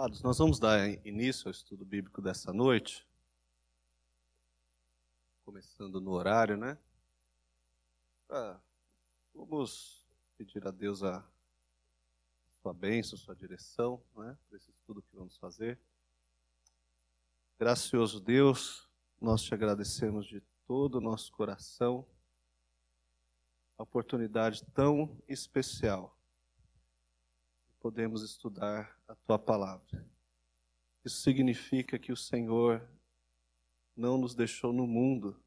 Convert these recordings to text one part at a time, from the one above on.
Amados, nós vamos dar início ao estudo bíblico dessa noite, começando no horário, né? Vamos pedir a Deus a sua bênção, a sua direção, né? Para esse estudo que vamos fazer. Gracioso Deus, nós te agradecemos de todo o nosso coração a oportunidade tão especial de podermos estudar a tua palavra. Isso significa que o Senhor não nos deixou no mundo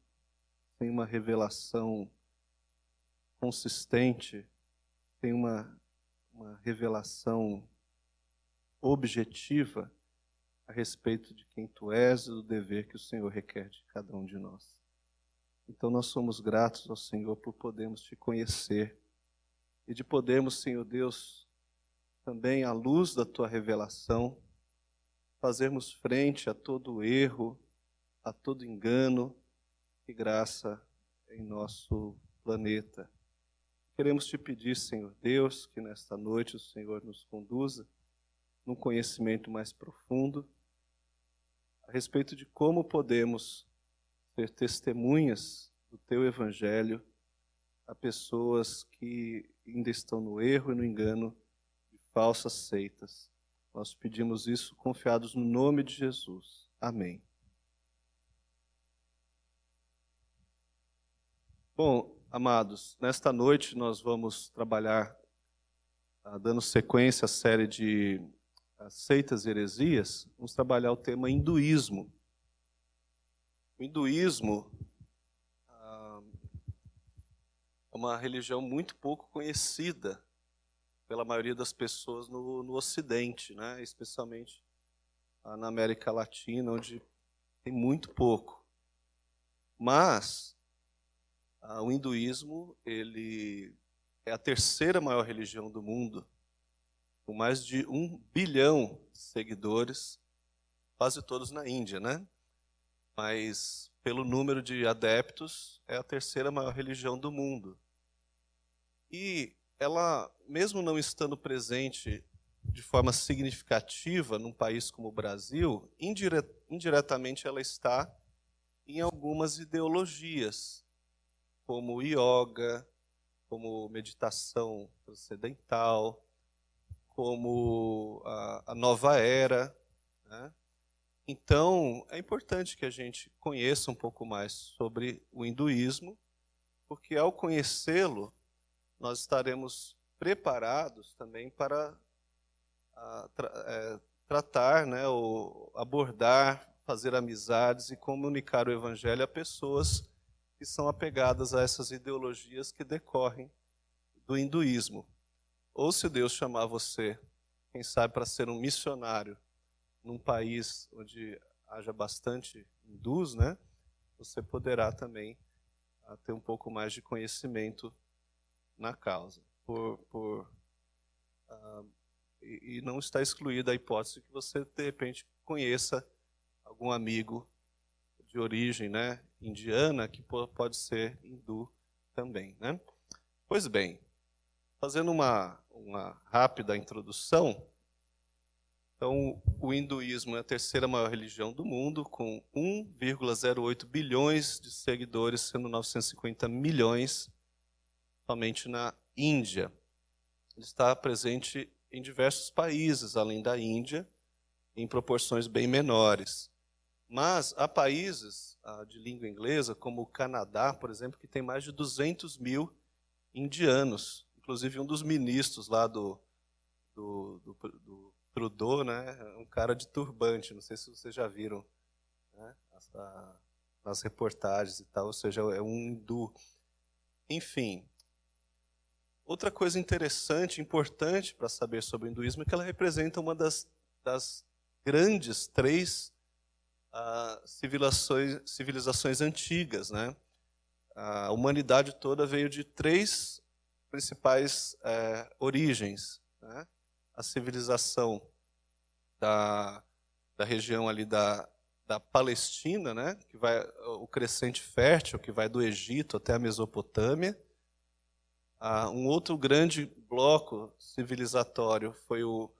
sem uma revelação consistente, sem uma revelação objetiva a respeito de quem tu és e do dever que o Senhor requer de cada um de nós. Então nós somos gratos ao Senhor por podermos te conhecer e de podermos, Senhor Deus, também à luz da tua revelação, fazermos frente a todo erro, a todo engano e graça em nosso planeta. Queremos te pedir, Senhor Deus, que nesta noite o Senhor nos conduza num conhecimento mais profundo a respeito de como podemos ser testemunhas do teu evangelho a pessoas que ainda estão no erro e no engano de falsas seitas. Nós pedimos isso confiados no nome de Jesus. Amém. Bom, amados, nesta noite nós vamos trabalhar, dando sequência à série de seitas e heresias, vamos trabalhar o tema hinduísmo. O hinduísmo é uma religião muito pouco conhecida pela maioria das pessoas no Ocidente, né? Especialmente na América Latina, onde tem muito pouco. Mas o hinduísmo, ele é a terceira maior religião do mundo, com mais de 1 bilhão de seguidores, quase todos na Índia, né? Mas pelo número de adeptos, é a terceira maior religião do mundo. E ela, mesmo não estando presente de forma significativa num país como o Brasil, indiretamente ela está em algumas ideologias, como o yoga, como meditação transcendental, como a nova era, né? Então, é importante que a gente conheça um pouco mais sobre o hinduísmo, porque ao conhecê-lo, nós estaremos preparados também para tratar, né, ou abordar, fazer amizades e comunicar o evangelho a pessoas que são apegadas a essas ideologias que decorrem do hinduísmo. Ou se Deus chamar você, quem sabe, para ser um missionário num país onde haja bastante hindus, né, você poderá também ter um pouco mais de conhecimento na causa. E não está excluída a hipótese que você, de repente, conheça algum amigo de origem, né, indiana, que pode ser hindu também, né? Pois bem, fazendo uma rápida introdução, então o hinduísmo é a terceira maior religião do mundo, com 1,08 bilhões de seguidores, sendo 950 milhões somente na Índia. Ele está presente em diversos países, além da Índia, em proporções bem menores. Mas há países de língua inglesa, como o Canadá, por exemplo, que tem mais de 200 mil indianos. Inclusive, um dos ministros lá do Trudeau, né, é um cara de turbante, não sei se vocês já viram, né, nas reportagens e tal, ou seja, é um hindu. Enfim, outra coisa interessante, importante para saber sobre o hinduísmo é que ela representa uma das grandes três civilizações antigas, né? A humanidade toda veio de três principais origens, né? A civilização da região ali da Palestina, né? Que vai o crescente fértil, que vai do Egito até a Mesopotâmia. Um outro grande bloco civilizatório foi o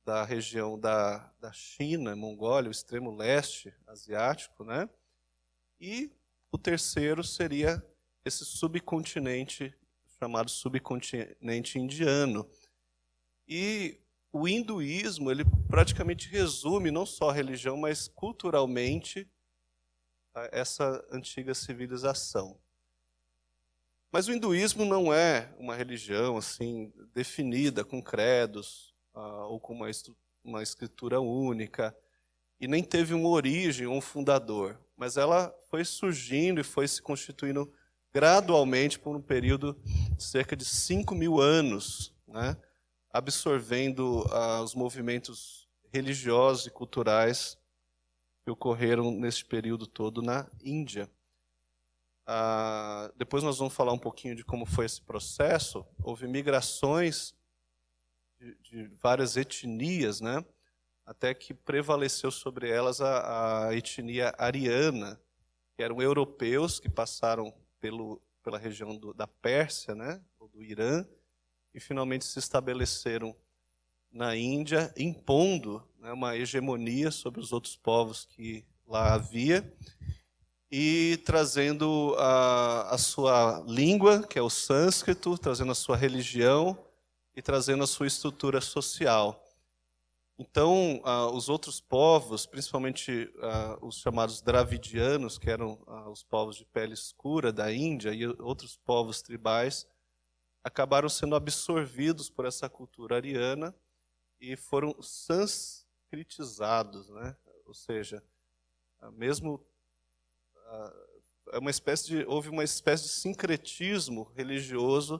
da região da China, Mongólia, o extremo leste asiático, né? E o terceiro seria esse subcontinente, chamado subcontinente indiano. E o hinduísmo, ele praticamente resume não só a religião, mas culturalmente essa antiga civilização. Mas o hinduísmo não é uma religião assim definida com credos ou com uma escritura única, e nem teve uma origem, um fundador, mas ela foi surgindo e foi se constituindo gradualmente por um período de cerca de 5.000 anos, né? Absorvendo os movimentos religiosos e culturais que ocorreram nesse período todo na Índia. Depois nós vamos falar um pouquinho de como foi esse processo. Houve migrações de várias etnias, né? Até que prevaleceu sobre elas a etnia ariana, que eram europeus que passaram pela região da Pérsia, né? Ou do Irã, e finalmente se estabeleceram na Índia, impondo, né, uma hegemonia sobre os outros povos que lá havia, e trazendo a sua língua, que é o sânscrito, trazendo a sua religião e trazendo a sua estrutura social. Então, os outros povos, principalmente os chamados dravidianos, que eram os povos de pele escura da Índia, e outros povos tribais, acabaram sendo absorvidos por essa cultura ariana e foram sanskritizados, né? Ou seja, mesmo houve uma espécie de sincretismo religioso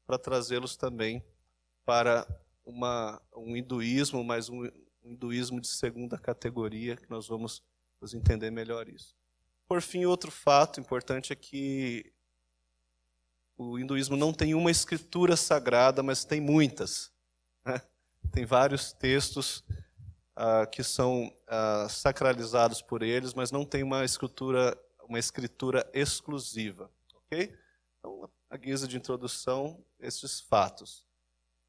para trazê-los também para um hinduísmo, mas um hinduísmo de segunda categoria, que nós vamos entender melhor isso. Por fim, outro fato importante é que o hinduísmo não tem uma escritura sagrada, mas tem muitas, né? Tem vários textos que são sacralizados por eles, mas não tem uma escritura exclusiva, ok? Então, a guisa de introdução, esses fatos.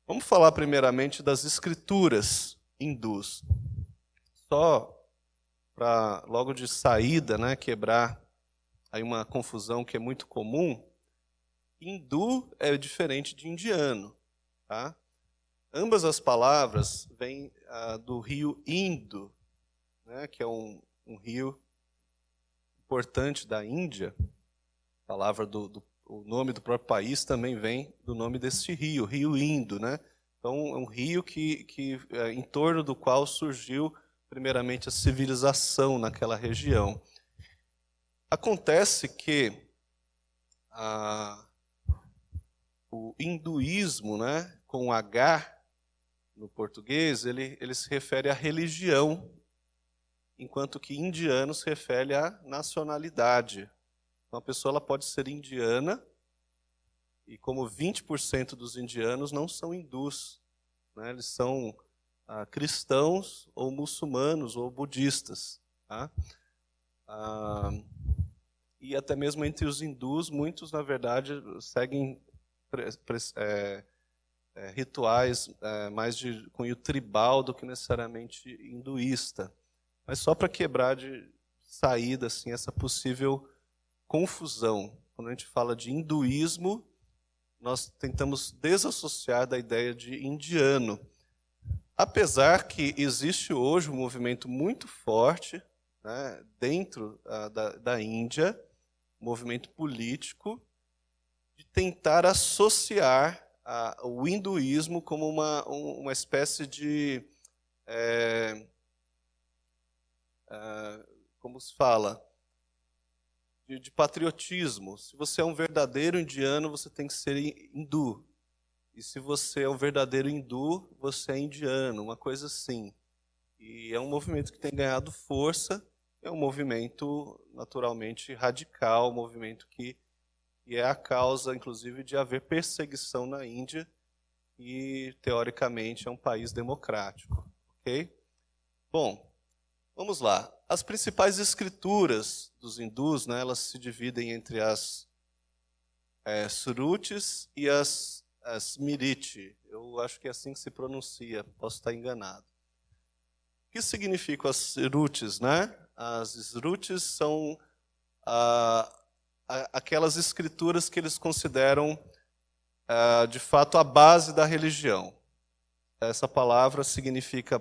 Vamos falar primeiramente das escrituras hindus. Só para, logo de saída, né, quebrar aí uma confusão que é muito comum, hindu é diferente de indiano, tá? Ambas as palavras vêm do rio Indo, né, que é um rio importante da Índia. A palavra o nome do próprio país também vem do nome desse rio, Rio Indo, né? Então, é um rio que em torno do qual surgiu primeiramente a civilização naquela região. Acontece que o hinduísmo, né, com H no português, ele se refere à religião, enquanto que indiano se refere à nacionalidade. Então, a pessoa ela pode ser indiana, e como 20% dos indianos não são hindus, né, eles são cristãos, ou muçulmanos, ou budistas. Tá? E até mesmo entre os hindus, muitos, na verdade, seguem rituais mais de cunho tribal do que necessariamente hinduísta. Mas só para quebrar de saída assim, essa possível confusão. Quando a gente fala de hinduísmo, nós tentamos desassociar da ideia de indiano. Apesar que existe hoje um movimento muito forte, né, dentro da Índia, um movimento político, de tentar associar o hinduísmo como uma espécie de, como se fala, de patriotismo. Se você é um verdadeiro indiano, você tem que ser hindu. E se você é um verdadeiro hindu, você é indiano, uma coisa assim. E é um movimento que tem ganhado força, é um movimento naturalmente radical, um movimento que é a causa, inclusive, de haver perseguição na Índia, e, teoricamente, é um país democrático. Ok? Bom, vamos lá. As principais escrituras dos hindus, né, elas se dividem entre as Srutis e as Smriti. Eu acho que é assim que se pronuncia, posso estar enganado. que significam as Srutis, né? As Srutis são aquelas escrituras que eles consideram, de fato, a base da religião. Essa palavra significa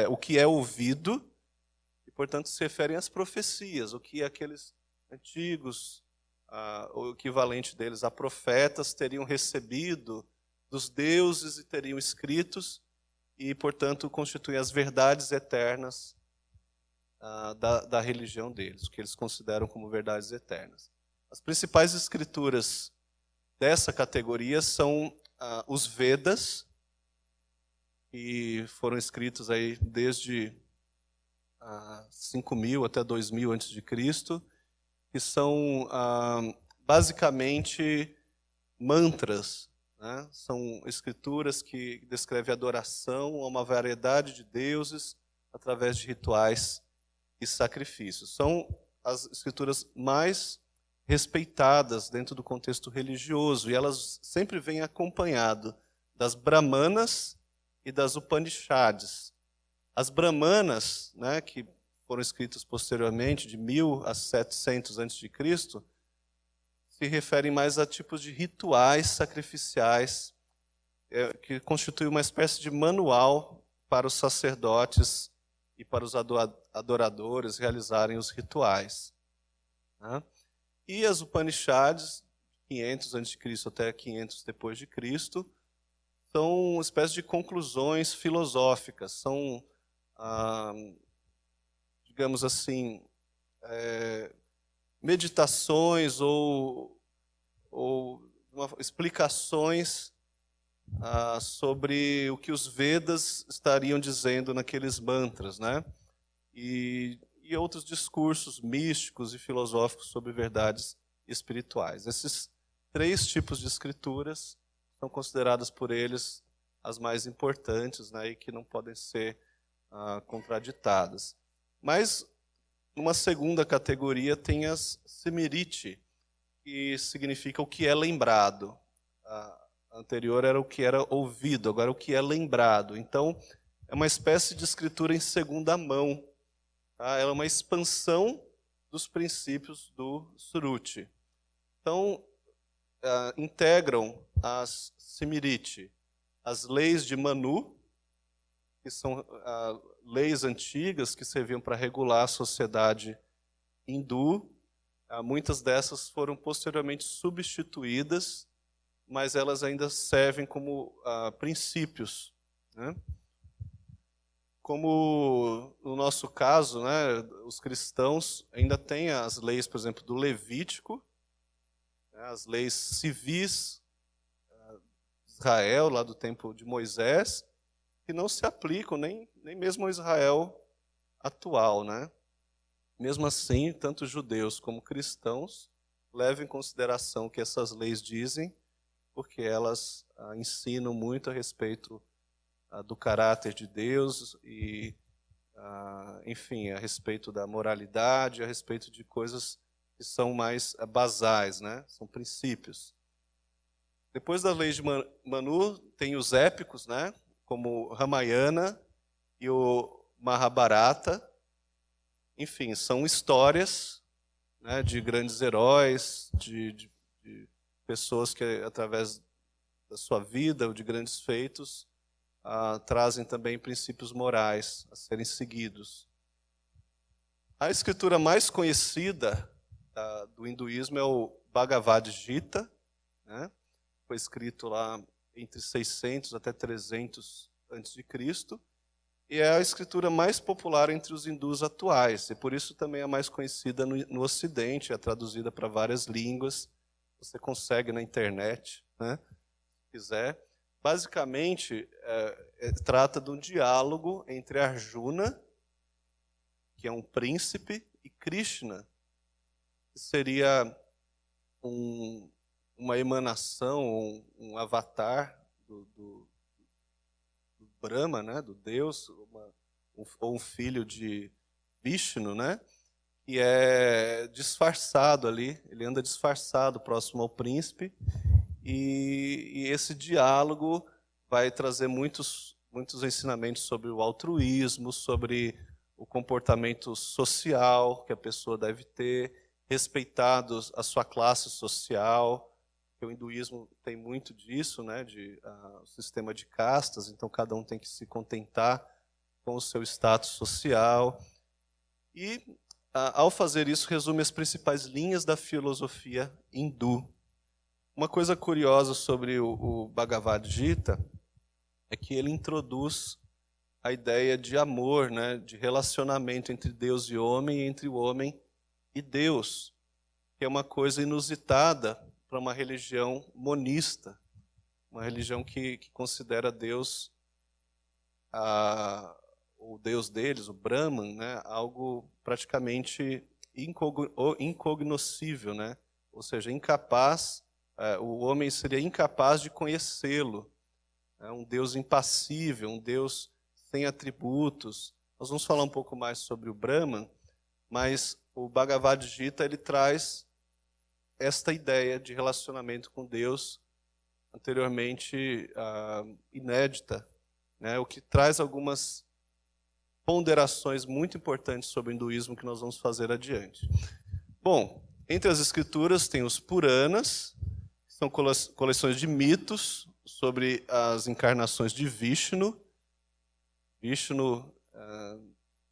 o que é ouvido, e, portanto, se referem às profecias, o que aqueles antigos, o equivalente deles a profetas, teriam recebido dos deuses e teriam escritos, e, portanto, constituem as verdades eternas da religião deles, o que eles consideram como verdades eternas. As principais escrituras dessa categoria são os Vedas, que foram escritos aí desde 5.000 até 2.000 a.C., que são basicamente mantras, né? São escrituras que descrevem adoração a uma variedade de deuses através de rituais e sacrifícios. São as escrituras mais respeitadas dentro do contexto religioso, e elas sempre vêm acompanhado das Brahmanas e das Upanishads. As Brahmanas, né, que foram escritas posteriormente, de 1.000 a 700 a.C., se referem mais a tipos de rituais sacrificiais, que constituem uma espécie de manual para os sacerdotes e para os adoradores realizarem os rituais, né? E as Upanishads, 500 a.C. até 500 depois de Cristo, são uma espécie de conclusões filosóficas, são, digamos assim, meditações ou explicações sobre o que os Vedas estariam dizendo naqueles mantras, né? E outros discursos místicos e filosóficos sobre verdades espirituais. Esses 3 tipos de escrituras são consideradas por eles as mais importantes, né, e que não podem ser contraditadas. Mas, numa segunda categoria, tem as Smriti, que significa o que é lembrado. A anterior era o que era ouvido, agora o que é lembrado. Então, é uma espécie de escritura em segunda mão. Ela é uma expansão dos princípios do Sruti. Então, integram as Smriti, as leis de Manu, que são leis antigas que serviam para regular a sociedade hindu. Muitas dessas foram posteriormente substituídas, mas elas ainda servem como princípios, né? Como no nosso caso, né, os cristãos ainda têm as leis, por exemplo, do Levítico, né, as leis civis de Israel, lá do tempo de Moisés, que não se aplicam nem mesmo ao Israel atual, né? Mesmo assim, tanto judeus como cristãos levam em consideração o que essas leis dizem, porque elas ensinam muito a respeito do caráter de Deus e, enfim, a respeito da moralidade, a respeito de coisas que são mais basais, né? São princípios. Depois das leis de Manu, tem os épicos, né? Como o Ramayana e o Mahabharata. Enfim, são histórias, né, de grandes heróis, de pessoas que, através da sua vida ou de grandes feitos, trazem também princípios morais a serem seguidos. A escritura mais conhecida do hinduísmo é o Bhagavad Gita, né? Foi escrito lá entre 600 até 300 a.C., e é a escritura mais popular entre os hindus atuais, e por isso também é a mais conhecida no Ocidente, é traduzida para várias línguas, você consegue na internet, né, se quiser. Basicamente, trata de um diálogo entre Arjuna, que é um príncipe, e Krishna, que seria uma emanação, um avatar do Brahma, né, do Deus, ou um filho de Vishnu, né, que é disfarçado ali, ele anda disfarçado próximo ao príncipe, e esse diálogo vai trazer muitos muitos ensinamentos sobre o altruísmo, sobre o comportamento social que a pessoa deve ter, respeitados a sua classe social. O hinduísmo tem muito disso, né, o sistema de castas, então cada um tem que se contentar com o seu status social. E, ao fazer isso, resume as principais linhas da filosofia hindu. Uma coisa curiosa sobre o Bhagavad Gita é que ele introduz a ideia de amor, né, de relacionamento entre Deus e homem, e entre o homem e Deus, que é uma coisa inusitada para uma religião monista, uma religião que considera Deus, o Deus deles, o Brahman, né, algo praticamente incognoscível, né? Ou seja, incapaz, o homem seria incapaz de conhecê-lo. É um Deus impassível, um Deus sem atributos. Nós vamos falar um pouco mais sobre o Brahman, mas o Bhagavad Gita ele traz esta ideia de relacionamento com Deus, anteriormente inédita, né? O que traz algumas ponderações muito importantes sobre o hinduísmo que nós vamos fazer adiante. Bom, entre as escrituras tem os Puranas, que são coleções de mitos sobre as encarnações de Vishnu. Vishnu,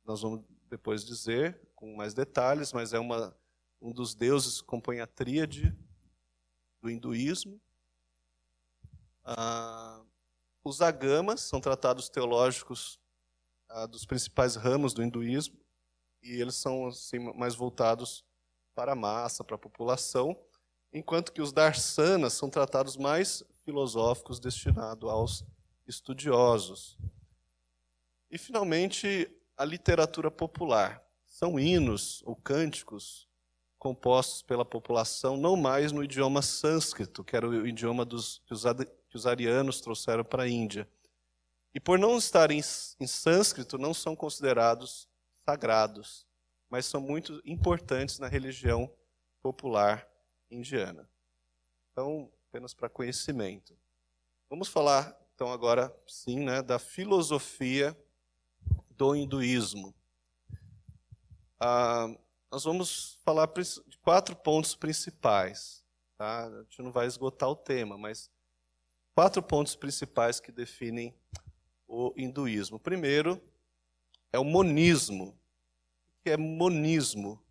nós vamos depois dizer com mais detalhes, mas é um dos deuses que compõe a tríade do hinduísmo. Os agamas são tratados teológicos dos principais ramos do hinduísmo, e eles são assim, mais voltados para a massa, para a população, enquanto que os darsanas são tratados mais filosóficos, destinados aos estudiosos. E, finalmente, a literatura popular. São hinos ou cânticos compostos pela população, não mais no idioma sânscrito, que era o idioma que os arianos trouxeram para a Índia. E por não estarem em sânscrito, não são considerados sagrados, mas são muito importantes na religião popular indiana. Então, apenas para conhecimento. Vamos falar, então, agora, sim, né, da filosofia do hinduísmo. Nós vamos falar de 4 pontos principais. Tá? A gente não vai esgotar o tema, mas 4 pontos principais que definem o hinduísmo. O primeiro é o monismo. O que é monismo?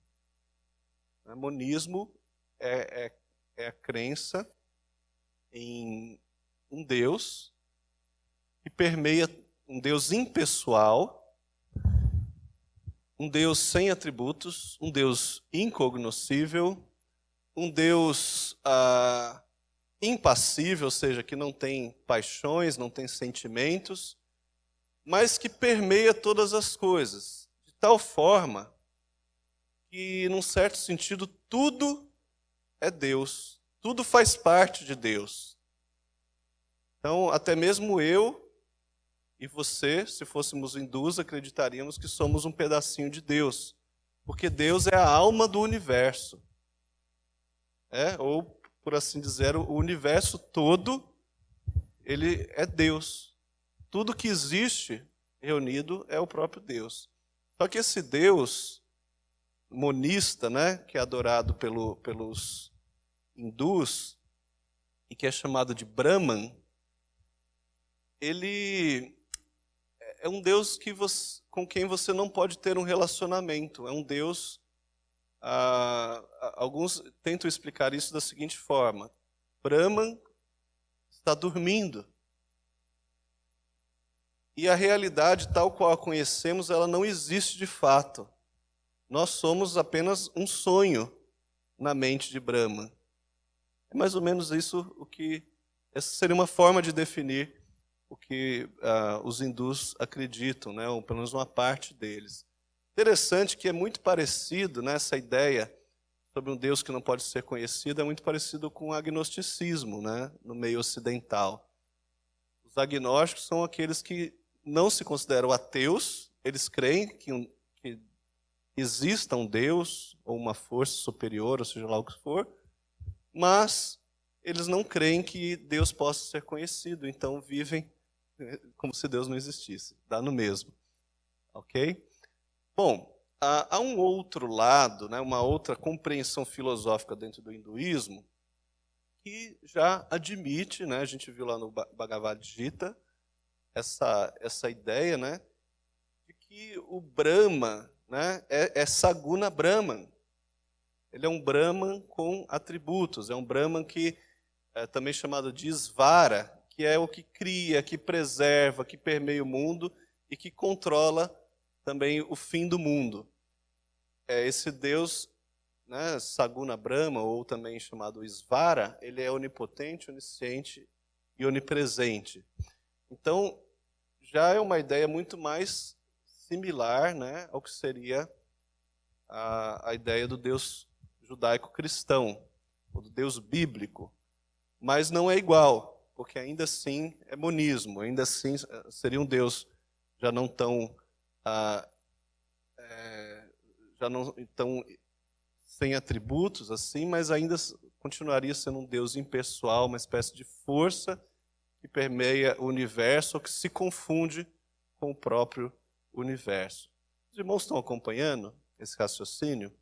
Monismo é a crença em um Deus que permeia, um Deus impessoal, um Deus sem atributos, um Deus incognoscível, um Deus impassível, ou seja, que não tem paixões, não tem sentimentos, mas que permeia todas as coisas, de tal forma que, num certo sentido, tudo é Deus, tudo faz parte de Deus. Então, até mesmo eu e você, se fôssemos hindus, acreditaríamos que somos um pedacinho de Deus, porque Deus é a alma do universo. Ou, por assim dizer, o universo todo, ele é Deus. Tudo que existe reunido é o próprio Deus. Só que esse Deus monista, né, que é adorado pelos hindus e que é chamado de Brahman, ele é um Deus com quem você não pode ter um relacionamento. É um Deus... alguns tentam explicar isso da seguinte forma: Brahman está dormindo. E a realidade tal qual a conhecemos, ela não existe de fato. Nós somos apenas um sonho na mente de Brahman. É mais ou menos isso essa seria uma forma de definir o que os hindus acreditam, né? Ou pelo menos uma parte deles. Interessante que é muito parecido, né, essa ideia sobre um Deus que não pode ser conhecido, é muito parecido com o agnosticismo, né, no meio ocidental. Os agnósticos são aqueles que não se consideram ateus, eles creem que exista um Deus ou uma força superior, ou seja lá o que for, mas eles não creem que Deus possa ser conhecido, então vivem como se Deus não existisse. Dá no mesmo. Ok? Bom, há um outro lado, né, uma outra compreensão filosófica dentro do hinduísmo que já admite, né, a gente viu lá no Bhagavad Gita, essa ideia, né, de que o Brahma, né, é Saguna Brahman. Ele é um Brahman com atributos, é um Brahman que é também chamado de Svara, que é o que cria, que preserva, que permeia o mundo e que controla também o fim do mundo. Esse Deus, né, Saguna Brahma, ou também chamado Svara, ele é onipotente, onisciente e onipresente. Então, já é uma ideia muito mais similar, né, ao que seria a ideia do Deus judaico-cristão, ou do Deus bíblico. Mas não é igual, porque ainda assim é monismo, ainda assim seria um Deus já não tão sem atributos assim, mas ainda continuaria sendo um Deus impessoal, uma espécie de força que permeia o universo, ou que se confunde com o próprio universo. Os irmãos estão acompanhando esse raciocínio?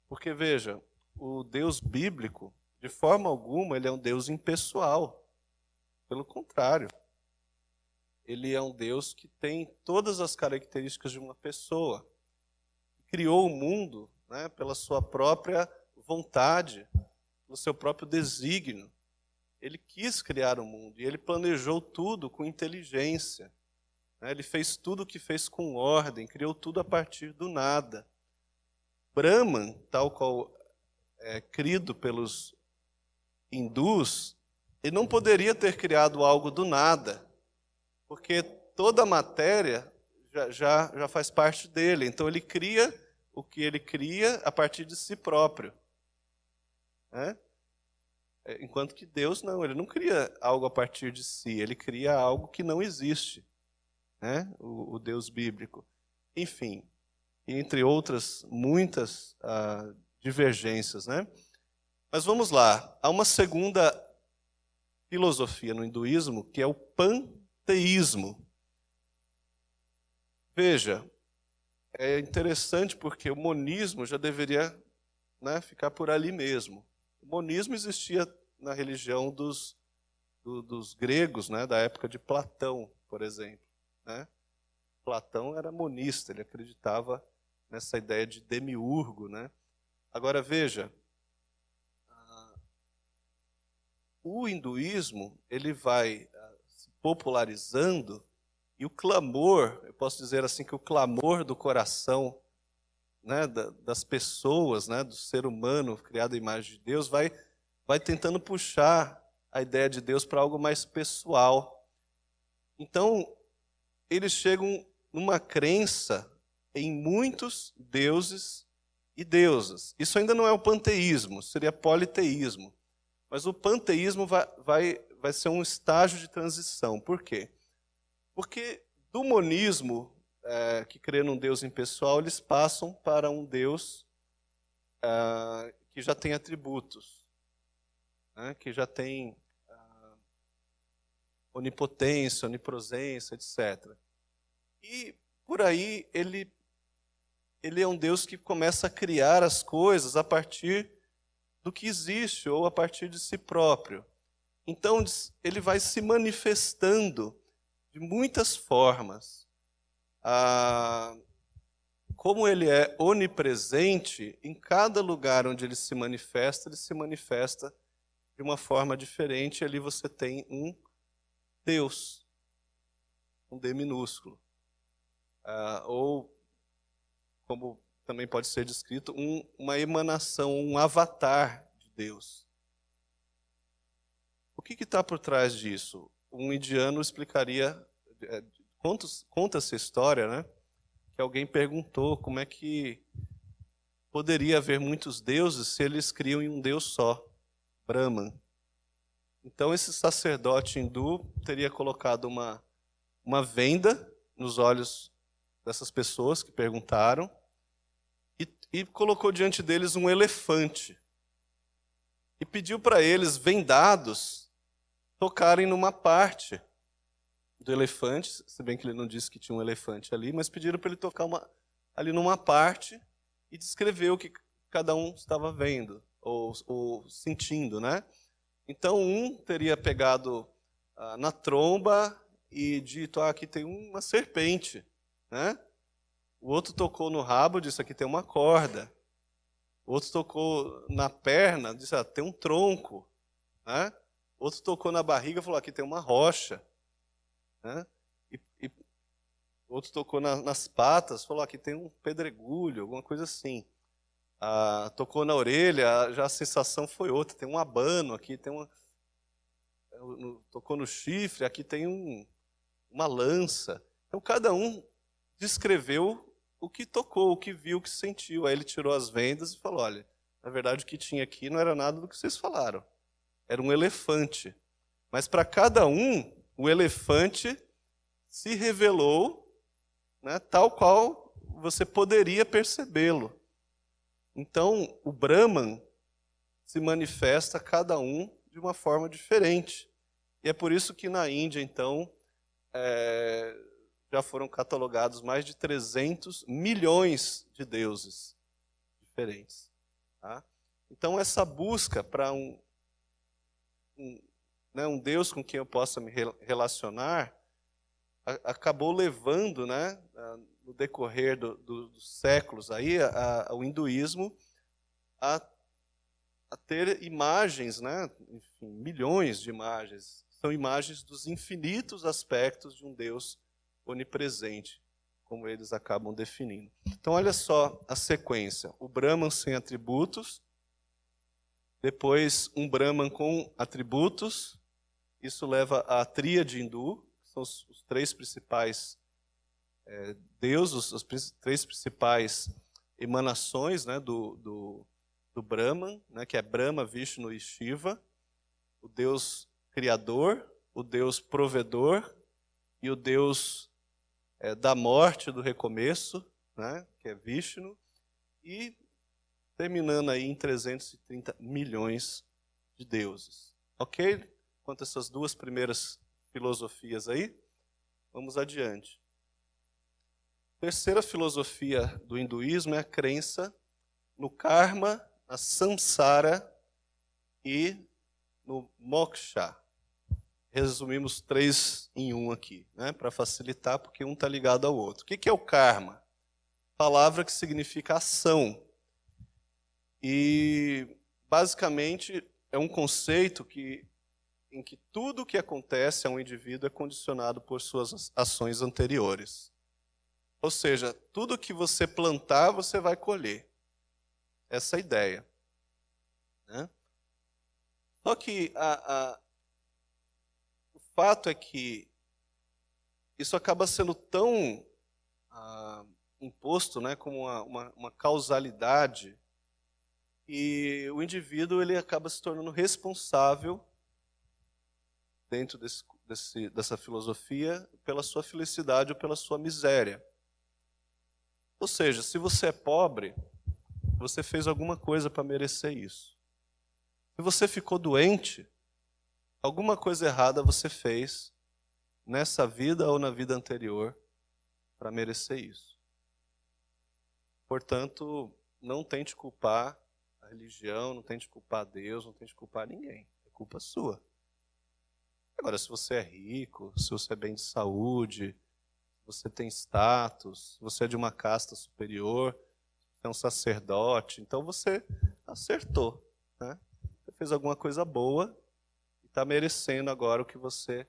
Porque, veja, o Deus bíblico, de forma alguma, ele é um Deus impessoal. Pelo contrário, ele é um Deus que tem todas as características de uma pessoa. Criou o mundo, né, pela sua própria vontade, pelo seu próprio desígnio. Ele quis criar o mundo e ele planejou tudo com inteligência. Ele fez tudo o que fez com ordem, criou tudo a partir do nada. Brahman, tal qual é crido pelos hindus, ele não poderia ter criado algo do nada, porque toda a matéria já faz parte dele. Então ele cria o que ele cria a partir de si próprio. Enquanto que Deus não, ele não cria algo a partir de si, ele cria algo que não existe, o Deus bíblico. Enfim, entre outras muitas divergências, né? Mas vamos lá, há uma segunda filosofia no hinduísmo que é o panteísmo. Veja, é interessante porque o monismo já deveria, né, ficar por ali mesmo. O monismo existia na religião dos gregos, né, da época de Platão, por exemplo. Né? Platão era monista, ele acreditava nessa ideia de demiurgo. Né? Agora, veja, o hinduísmo ele vai se popularizando e o clamor, eu posso dizer assim que o clamor do coração, né, das pessoas, né, do ser humano criado à imagem de Deus, vai tentando puxar a ideia de Deus para algo mais pessoal. Então, eles chegam numa crença em muitos deuses e deusas. Isso ainda não é o panteísmo, seria politeísmo. Mas o panteísmo vai ser um estágio de transição. Por quê? Porque do monismo, que crê num Deus impessoal, eles passam para um Deus que já tem atributos, né? Que já tem onipotência, onipresença, etc. E por aí ele é um Deus que começa a criar as coisas a partir do que existe ou a partir de si próprio. Então ele vai se manifestando de muitas formas. Como ele é onipresente, em cada lugar onde ele se manifesta de uma forma diferente. Ali você tem um Deus, um D minúsculo. Ou, como também pode ser descrito, uma emanação, um avatar de Deus. O que está por trás disso? Um indiano explicaria, conta essa história, né? Que alguém perguntou como é que poderia haver muitos deuses se eles criam em um Deus só, Brahman. Então esse sacerdote hindu teria colocado uma venda nos olhos dessas pessoas que perguntaram e colocou diante deles um elefante e pediu para eles, vendados, tocarem numa parte do elefante, se bem que ele não disse que tinha um elefante ali, mas pediram para ele tocar ali numa parte e descrever o que cada um estava vendo ou sentindo, né? Então um teria pegado na tromba e dito: aqui tem uma serpente, né? O outro tocou no rabo, disse: aqui tem uma corda. O outro tocou na perna, disse: tem um tronco, né? O outro tocou na barriga, falou: aqui tem uma rocha, né? E outro tocou nas patas, falou: aqui tem um pedregulho, alguma coisa assim. Tocou na orelha, já a sensação foi outra, tem um abano aqui, tocou no chifre, aqui tem uma lança. Então cada um descreveu o que tocou, o que viu, o que sentiu. Aí ele tirou as vendas e falou: olha, na verdade o que tinha aqui não era nada do que vocês falaram, era um elefante. Mas para cada um, o elefante se revelou, né, tal qual você poderia percebê-lo. Então, o Brahman se manifesta a cada um de uma forma diferente. E é por isso que na Índia, então, já foram catalogados mais de 300 milhões de deuses diferentes. Tá? Então, essa busca para um Deus com quem eu possa me relacionar acabou levando, né, no decorrer dos séculos, aí, o hinduísmo a ter imagens, né, enfim, milhões de imagens. São imagens dos infinitos aspectos de um Deus onipresente, como eles acabam definindo. Então, olha só a sequência. O Brahman sem atributos, depois um Brahman com atributos, isso leva à tríade hindu, que são os três principais deuses, as três principais emanações, né, do Brahman, né, que é Brahma, Vishnu e Shiva, o Deus criador, o Deus provedor e o Deus da morte, do recomeço, né, que é Vishnu, e terminando aí em 330 milhões de deuses. Ok? Quanto a essas duas primeiras filosofias aí, vamos adiante. A terceira filosofia do hinduísmo é a crença no karma, na samsara e no moksha. Resumimos 3 em 1 aqui, né, para facilitar, porque um está ligado ao outro. O que é o karma? Palavra que significa ação. E, basicamente, é um conceito em que tudo o que acontece a um indivíduo é condicionado por suas ações anteriores. Ou seja, tudo que você plantar, você vai colher. Essa é a ideia. Né? Só que o fato é que isso acaba sendo tão imposto, né, como uma causalidade, e o indivíduo ele acaba se tornando responsável, dentro dessa filosofia, pela sua felicidade ou pela sua miséria. Ou seja, se você é pobre, você fez alguma coisa para merecer isso. Se você ficou doente, alguma coisa errada você fez nessa vida ou na vida anterior para merecer isso. Portanto, não tente culpar a religião, não tente culpar Deus, não tente culpar ninguém. É culpa sua. Agora, se você é rico, se você é bem de saúde, se você tem status, se você é de uma casta superior, você é um sacerdote, então você acertou, né? Você fez alguma coisa boa e está merecendo agora o que você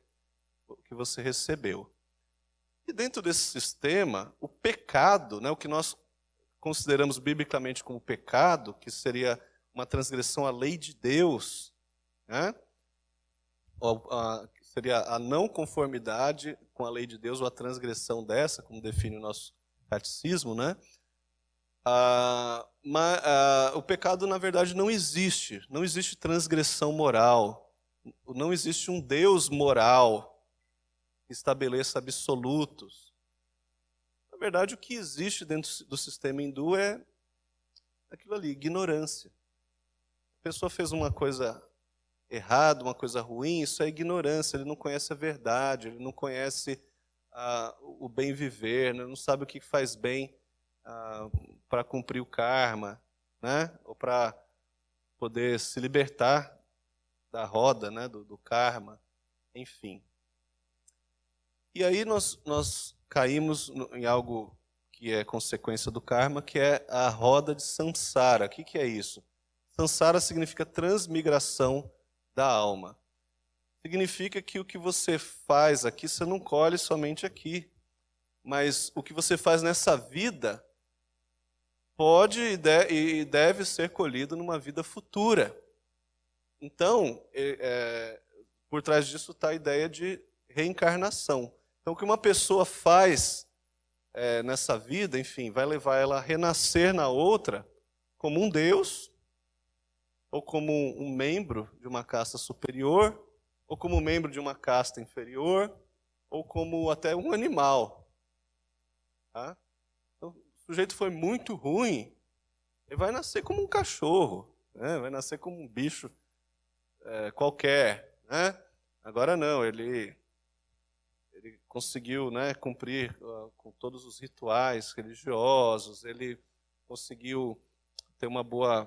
recebeu. E dentro desse sistema, o pecado, né, o que nós consideramos biblicamente como pecado, que seria uma transgressão à lei de Deus, né? Seria a não conformidade com a lei de Deus, ou a transgressão dessa, como define o nosso catecismo, né? O pecado, na verdade, não existe. Não existe transgressão moral. Não existe um Deus moral que estabeleça absolutos. Na verdade, o que existe dentro do sistema hindu é aquilo ali, ignorância. A pessoa fez uma coisa errado, uma coisa ruim, isso é ignorância, ele não conhece a verdade, ele não conhece o bem viver, né? Não sabe o que faz bem para cumprir o karma, né? Ou para poder se libertar da roda, né? do karma, enfim. E aí nós caímos em algo que é consequência do karma, que é a roda de samsara. O que é isso? Samsara significa transmigração da alma. Significa que o que você faz aqui, você não colhe somente aqui. Mas o que você faz nessa vida pode e deve ser colhido numa vida futura. Então, por trás disso está a ideia de reencarnação. Então, o que uma pessoa faz nessa vida, enfim, vai levar ela a renascer na outra como um Deus, ou como um membro de uma casta superior, ou como membro de uma casta inferior, ou como até um animal. Tá? Então, o sujeito foi muito ruim, ele vai nascer como um cachorro, né? Vai nascer como um bicho qualquer. Né? Agora não, ele conseguiu, né, cumprir com todos os rituais religiosos, ele conseguiu ter uma boa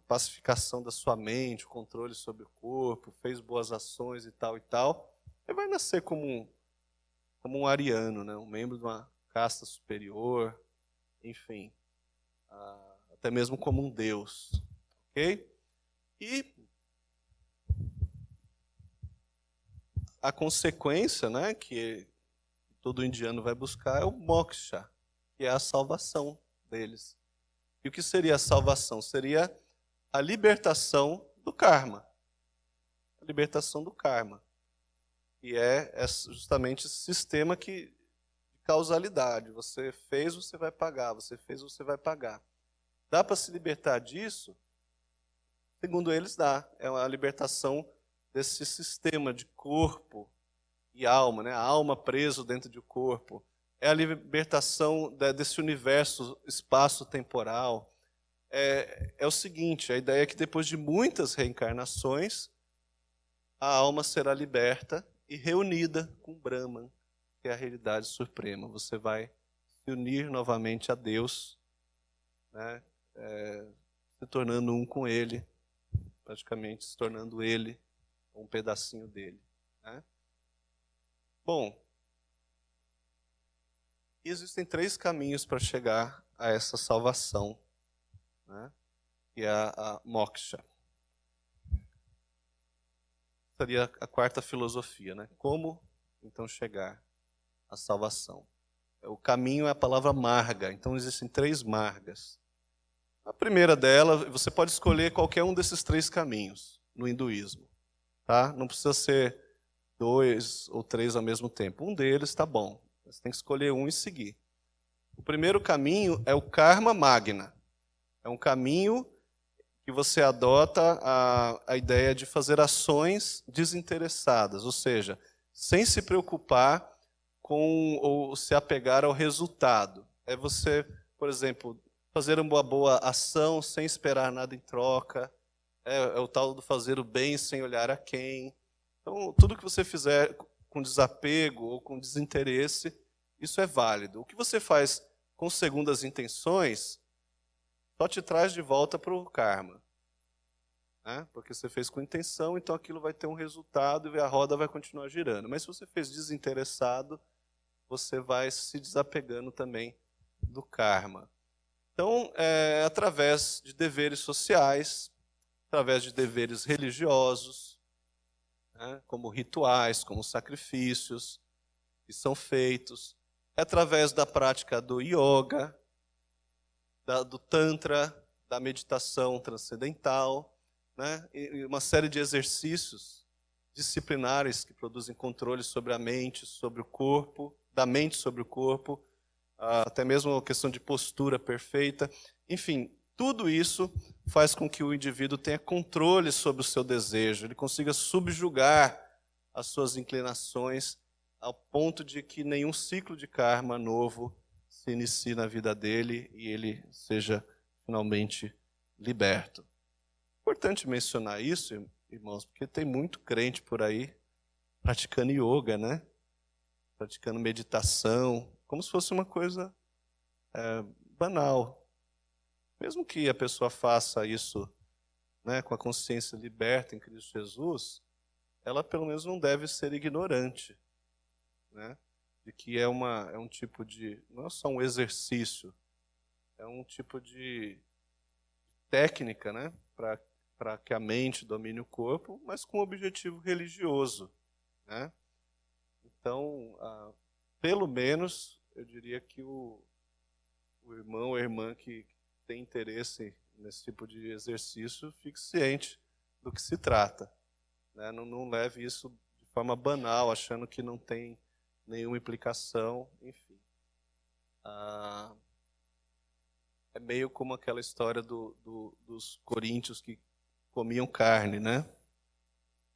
pacificação da sua mente, o controle sobre o corpo, fez boas ações e tal, ele vai nascer como um ariano, né, um membro de uma casta superior, enfim, até mesmo como um deus, ok? E a consequência, né, que todo indiano vai buscar é o moksha, que é a salvação deles. E o que seria a salvação? Seria a libertação do karma. A libertação do karma. E é justamente esse sistema de causalidade. Você fez, você vai pagar. Você fez, você vai pagar. Dá para se libertar disso? Segundo eles, dá. É uma libertação desse sistema de corpo e alma, né? A alma preso dentro do corpo. É a libertação desse universo espaço-temporal. É o seguinte, a ideia é que depois de muitas reencarnações, a alma será liberta e reunida com Brahman, que é a realidade suprema. Você vai se unir novamente a Deus, né? Se tornando um com Ele, praticamente se tornando Ele um pedacinho dele. Né? Bom, existem 3 caminhos para chegar a essa salvação, né? Que é a moksha. Seria a 4ª filosofia, né? Como, então, chegar à salvação? O caminho é a palavra marga, então existem 3 margas. A primeira dela, você pode escolher qualquer um desses 3 caminhos no hinduísmo. Tá? Não precisa ser 2 ou 3 ao mesmo tempo. Um deles está bom. Você tem que escolher um e seguir. O primeiro caminho é o karma magna. É um caminho que você adota a ideia de fazer ações desinteressadas, ou seja, sem se preocupar com ou se apegar ao resultado. É você, por exemplo, fazer uma boa ação sem esperar nada em troca. É o tal do fazer o bem sem olhar a quem. Então, tudo que você fizer com desapego ou com desinteresse, isso é válido. O que você faz com segundas intenções só te traz de volta para o karma. Né? Porque você fez com intenção, então aquilo vai ter um resultado e a roda vai continuar girando. Mas se você fez desinteressado, você vai se desapegando também do karma. Então, através de deveres sociais, através de deveres religiosos, né? Como rituais, como sacrifícios que são feitos, através da prática do yoga, do tantra, da meditação transcendental, né? E uma série de exercícios disciplinares que produzem controle sobre a mente, sobre o corpo, da mente sobre o corpo, até mesmo a questão de postura perfeita. Enfim, tudo isso faz com que o indivíduo tenha controle sobre o seu desejo, ele consiga subjugar as suas inclinações ao ponto de que nenhum ciclo de karma novo se inicie na vida dele e ele seja finalmente liberto. Importante mencionar isso, irmãos, porque tem muito crente por aí praticando yoga, né? Praticando meditação, como se fosse uma coisa banal. Mesmo que a pessoa faça isso, né, com a consciência liberta em Cristo Jesus, ela pelo menos não deve ser ignorante, né? De que é um tipo de, não é só um exercício, é um tipo de técnica, né, para que a mente domine o corpo, mas com objetivo religioso, né? Então, pelo menos, eu diria que o irmão ou a irmã que tem interesse nesse tipo de exercício fique ciente do que se trata, né? Não leve isso de forma banal, achando que não tem nenhuma implicação, enfim. É meio como aquela história dos coríntios que comiam carne, né?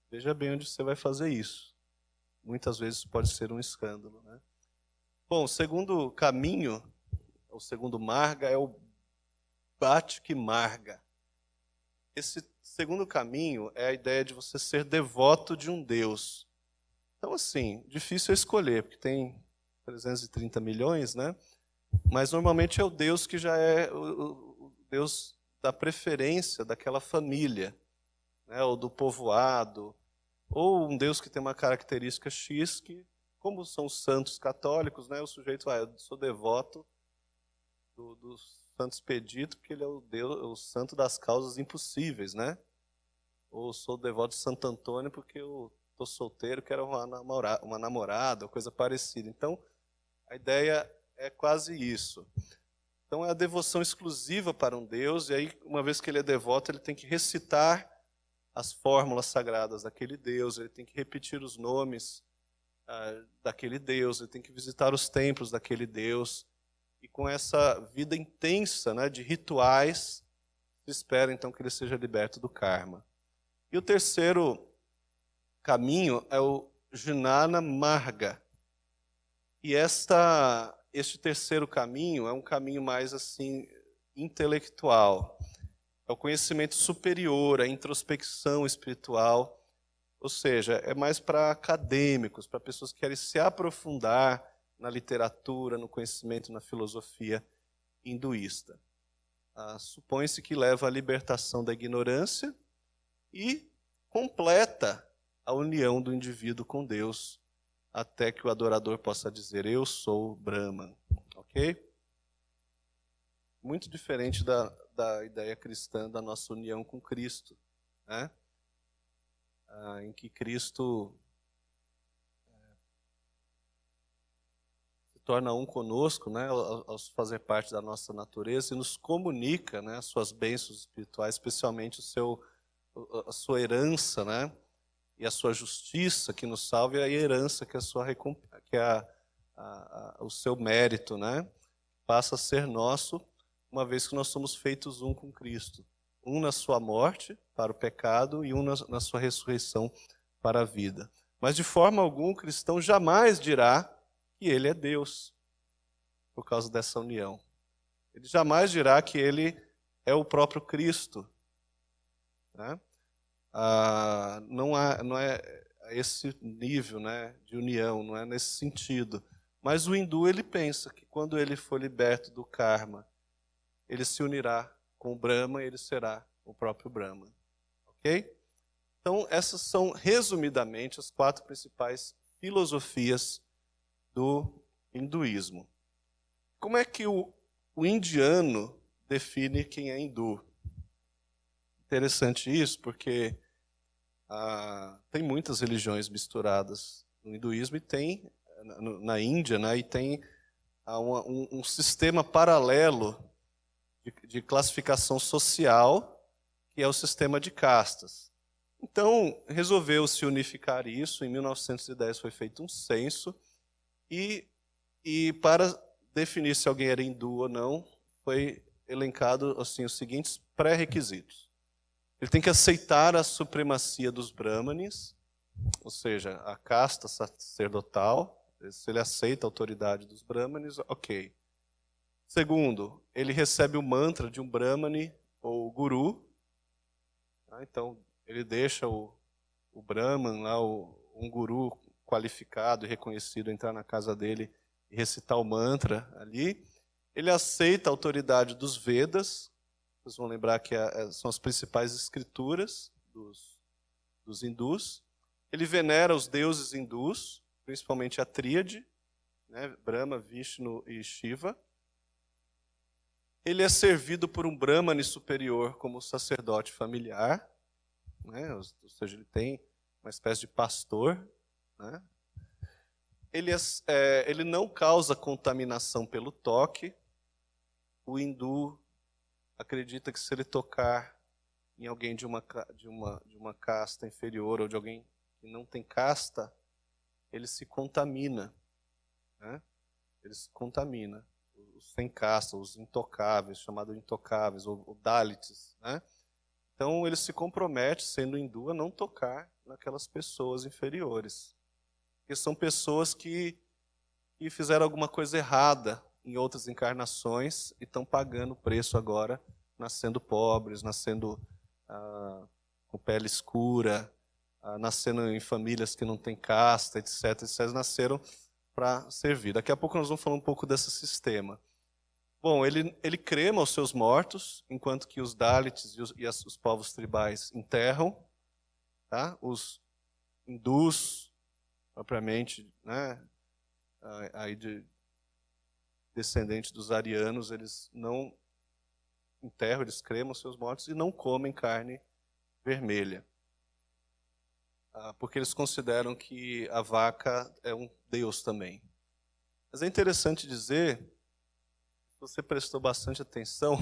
Veja bem onde você vai fazer isso. Muitas vezes pode ser um escândalo, né? Bom, o segundo caminho, o segundo marga, é o bate que marga. Esse segundo caminho é a ideia de você ser devoto de um Deus. Então, assim, difícil é escolher, porque tem 330 milhões, né? Mas normalmente é o Deus que já é o Deus da preferência daquela família, né? Ou do povoado, ou um Deus que tem uma característica X que, como são santos católicos, né? O sujeito, eu sou devoto do Santo Expedito, porque ele é o Deus, o santo das causas impossíveis, né? Ou sou devoto de Santo Antônio porque eu estou solteiro, quero uma namorada, ou coisa parecida. Então, a ideia é quase isso. Então, é a devoção exclusiva para um Deus, e aí, uma vez que ele é devoto, ele tem que recitar as fórmulas sagradas daquele Deus, ele tem que repetir os nomes daquele Deus, ele tem que visitar os templos daquele Deus, e com essa vida intensa, né, de rituais, se espera então que ele seja liberto do karma. E o terceiro caminho é o Jnana Marga. E este terceiro caminho é um caminho mais assim intelectual. É o conhecimento superior, a introspecção espiritual. Ou seja, é mais para acadêmicos, para pessoas que querem se aprofundar na literatura, no conhecimento, na filosofia hinduísta. Supõe-se que leva à libertação da ignorância e completa a união do indivíduo com Deus, até que o adorador possa dizer, eu sou Brahman. Ok? Muito diferente da ideia cristã da nossa união com Cristo, né? Em que Cristo se torna um conosco, né, ao fazer parte da nossa natureza e nos comunica, né, as suas bênçãos espirituais, especialmente a sua herança, né, e a sua justiça que nos salva e a herança que é o seu mérito, né, passa a ser nosso, uma vez que nós somos feitos um com Cristo. Um na sua morte para o pecado e um na sua ressurreição para a vida. Mas de forma alguma o cristão jamais dirá que ele é Deus, por causa dessa união. Ele jamais dirá que ele é o próprio Cristo, né? Não é esse nível, né, de união, não é nesse sentido. Mas o hindu, ele pensa que quando ele for liberto do karma, ele se unirá com o Brahma e ele será o próprio Brahma. Ok? Então, essas são, resumidamente, as 4 principais filosofias do hinduísmo. Como é que o indiano define quem é hindu? Interessante isso, porque tem muitas religiões misturadas no hinduísmo e tem na Índia, né, e tem um sistema paralelo de classificação social, que é o sistema de castas. Então, resolveu-se unificar isso. Em 1910 foi feito um censo e para definir se alguém era hindu ou não, foi elencado assim, os seguintes pré-requisitos. Ele tem que aceitar a supremacia dos brahmanes, ou seja, a casta sacerdotal. Se ele aceita a autoridade dos brahmanes, ok. Segundo, ele recebe o mantra de um brahmane ou guru. Então, ele deixa o Brahman, lá, um guru qualificado e reconhecido, entrar na casa dele e recitar o mantra ali. Ele aceita a autoridade dos Vedas. Vocês vão lembrar que são as principais escrituras dos hindus. Ele venera os deuses hindus, principalmente a tríade, né, Brahma, Vishnu e Shiva. Ele é servido por um Brahmane superior como sacerdote familiar, né, ou seja, ele tem uma espécie de pastor, né. Ele não causa contaminação pelo toque. O hindu acredita que se ele tocar em alguém de uma casta inferior ou de alguém que não tem casta, ele se contamina, né? Ele se contamina. Os sem casta, os intocáveis, chamados intocáveis, ou Dalits, né? Então ele se compromete, sendo hindu, a não tocar naquelas pessoas inferiores. Porque são pessoas que fizeram alguma coisa errada em outras encarnações e estão pagando o preço agora, nascendo pobres, nascendo com pele escura, nascendo em famílias que não têm casta, etc. Nasceram para servir. Daqui a pouco nós vamos falar um pouco desse sistema. Bom, ele crema os seus mortos, enquanto que os Dalits e os povos tribais enterram. Tá? Os hindus, propriamente, né, aí descendentes dos arianos, eles não enterram, eles cremam seus mortos e não comem carne vermelha. Porque eles consideram que a vaca é um deus também. Mas é interessante dizer, se você prestou bastante atenção,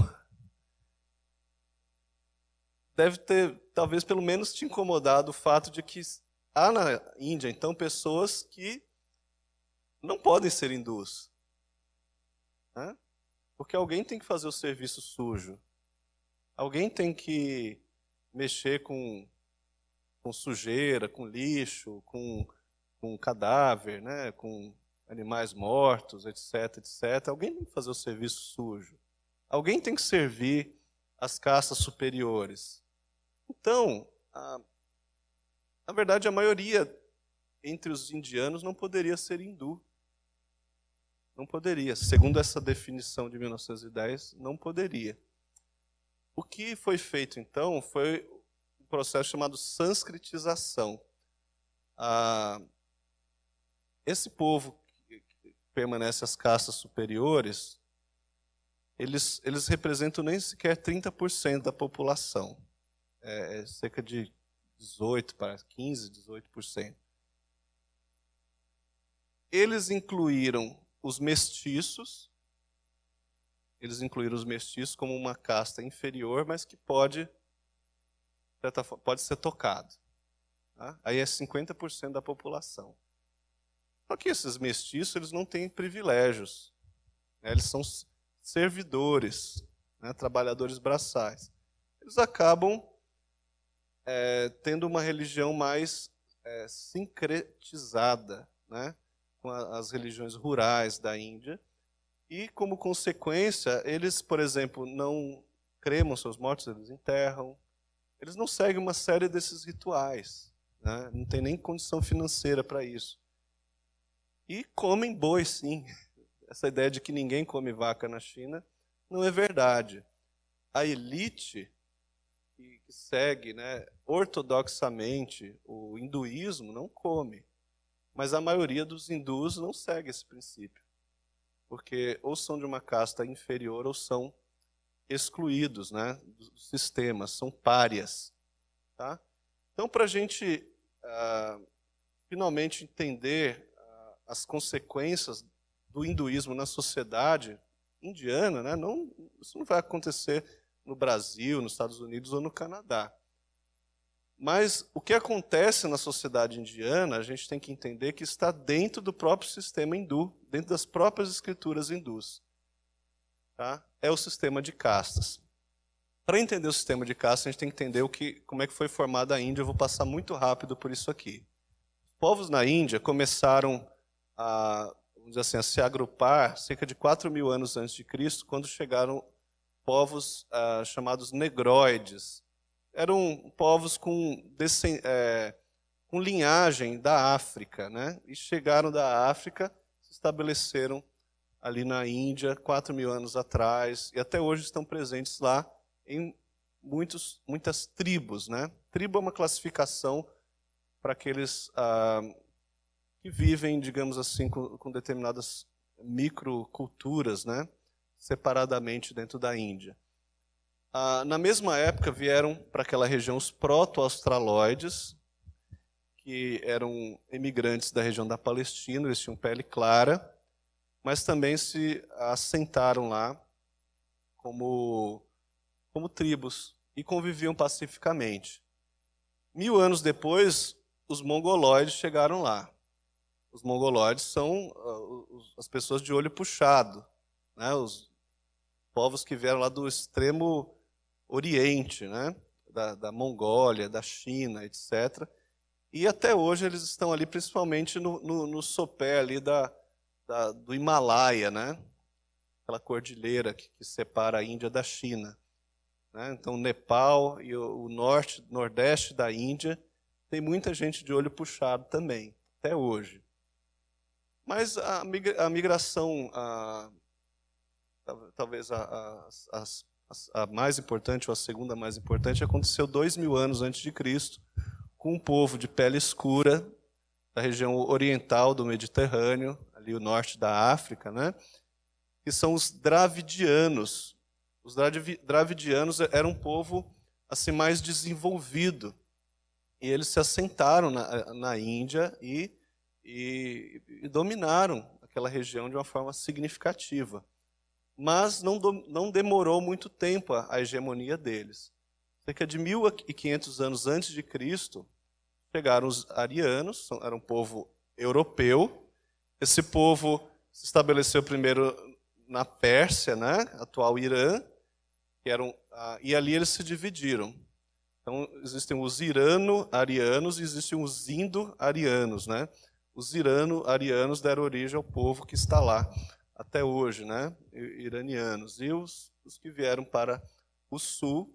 deve ter, talvez, pelo menos te incomodado o fato de que há na Índia, então, pessoas que não podem ser hindus, né? Porque alguém tem que fazer o serviço sujo. Alguém tem que mexer com sujeira, com lixo, com cadáver, né? Com animais mortos, etc, etc. Alguém tem que fazer o serviço sujo. Alguém tem que servir as castas superiores. Então, na verdade, a maioria entre os indianos não poderia ser hindu. Não poderia. Segundo essa definição de 1910, não poderia. O que foi feito, então, foi um processo chamado sanskritização. Esse povo que permanece às castas superiores, eles representam nem sequer 30% da população. É cerca de 15%, 18%. Eles incluíram os mestiços, como uma casta inferior, mas que pode ser tocado. Tá? Aí é 50% da população. Só que esses mestiços, eles não têm privilégios, né? Eles são servidores, né? Trabalhadores braçais. Eles acabam tendo uma religião mais sincretizada, né? Com as religiões rurais da Índia. E, como consequência, eles, por exemplo, não cremam seus mortos, eles enterram. Eles não seguem uma série desses rituais, né? Não tem nem condição financeira para isso. E comem boi, sim. Essa ideia de que ninguém come vaca na China não é verdade. A elite que segue, né, ortodoxamente o hinduísmo não come. Mas a maioria dos hindus não segue esse princípio. Porque ou são de uma casta inferior ou são excluídos, né, do sistema, são párias. Tá? Então, para a gente finalmente entender as consequências do hinduísmo na sociedade indiana, né, isso não vai acontecer no Brasil, nos Estados Unidos ou no Canadá. Mas o que acontece na sociedade indiana, a gente tem que entender que está dentro do próprio sistema hindu, dentro das próprias escrituras hindus. Tá? É o sistema de castas. Para entender o sistema de castas, a gente tem que entender como é que foi formada a Índia. Eu vou passar muito rápido por isso aqui. Os povos na Índia começaram vamos dizer assim, a se agrupar cerca de 4.000 anos antes de Cristo, quando chegaram povos chamados negroides. eram povos com linhagem da África, né? E chegaram da África, se estabeleceram ali na Índia 4.000 anos atrás, e até hoje estão presentes lá em muitas tribos, né? Tribo é uma classificação para aqueles que vivem, digamos assim, com determinadas microculturas, né? Separadamente dentro da Índia. Na mesma época vieram para aquela região os proto-australoides, que eram imigrantes da região da Palestina, eles tinham pele clara, mas também se assentaram lá como tribos e conviviam pacificamente. 1.000 anos depois, os mongoloides chegaram lá. Os mongoloides são as pessoas de olho puxado, né? Os povos que vieram lá do extremo oriente, né? Da Mongólia, da China, etc. E até hoje eles estão ali principalmente no sopé ali do Himalaia, né? Aquela cordilheira que separa a Índia da China, né? Então, o Nepal e o nordeste da Índia tem muita gente de olho puxado também, até hoje. Mas a migração, talvez a mais importante, ou a segunda mais importante, aconteceu 2.000 anos antes de Cristo, com um povo de pele escura, da região oriental do Mediterrâneo, ali o norte da África, né? Que são os dravidianos. Os dravidianos eram um povo assim, mais desenvolvido, e eles se assentaram na Índia e dominaram aquela região de uma forma significativa. Mas não demorou muito tempo a hegemonia deles. Cerca de 1.500 anos antes de Cristo, chegaram os arianos, era um povo europeu. Esse povo se estabeleceu primeiro na Pérsia, né, atual Irã, e ali eles se dividiram. Então, existem os irano-arianos e existem os indo-arianos, né? Os irano-arianos deram origem ao povo que está lá até hoje, né? Iranianos. E os que vieram para o sul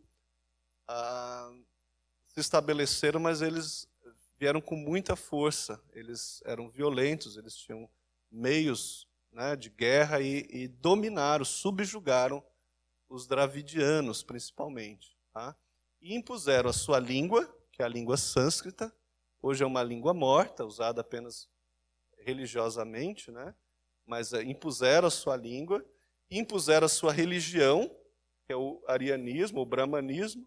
se estabeleceram, mas eles vieram com muita força. Eles eram violentos, eles tinham meios, né, de guerra e dominaram, subjugaram os dravidianos, principalmente. Tá? E impuseram a sua língua, que é a língua sânscrita. Hoje é uma língua morta, usada apenas religiosamente, né? Mas impuseram a sua língua, impuseram a sua religião, que é o arianismo, o brahmanismo,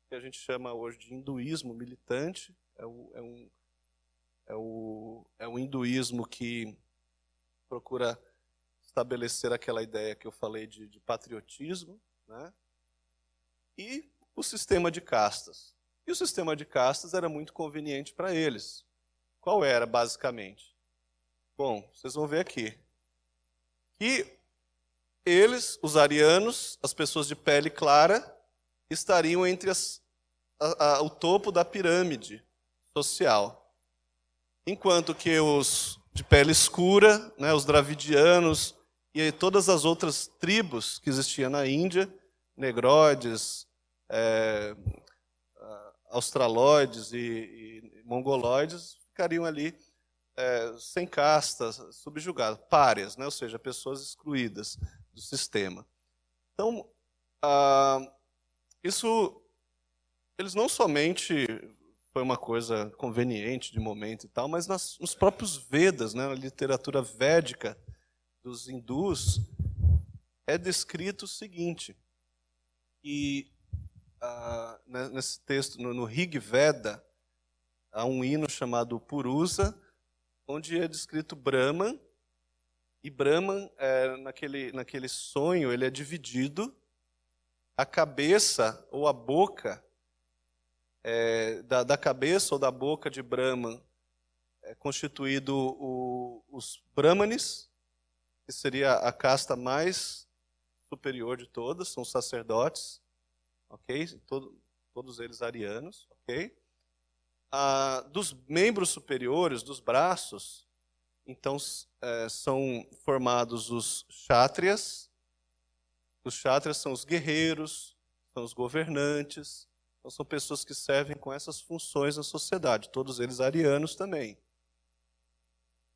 que a gente chama hoje de hinduísmo militante. É um hinduísmo que procura estabelecer aquela ideia que eu falei de patriotismo, né? E o sistema de castas. E o sistema de castas era muito conveniente para eles. Qual era, basicamente? Bom, vocês vão ver aqui. Que eles, os arianos, as pessoas de pele clara, estariam entre o topo da pirâmide social. Enquanto que os de pele escura, né, os dravidianos e todas as outras tribos que existiam na Índia, negroides, australoides e mongoloides, ficariam ali sem castas, subjugadas, párias, né? Ou seja, pessoas excluídas do sistema. Então, isso, eles não somente foi uma coisa conveniente de momento e tal, mas nos próprios Vedas, né, na literatura védica dos hindus, é descrito o seguinte, e nesse texto, no Rig Veda, há um hino chamado Purusa, onde é descrito Brahman, e Brahman, naquele sonho, ele é dividido, a cabeça ou a boca, da cabeça ou da boca de Brahman é constituído os Brahmanes, que seria a casta mais superior de todas, são os sacerdotes, ok? Todos eles arianos, ok? Dos membros superiores, dos braços, então são formados os kshatriyas. Os kshatriyas são os guerreiros, são os governantes, Então, são pessoas que servem com essas funções na sociedade, todos eles arianos também.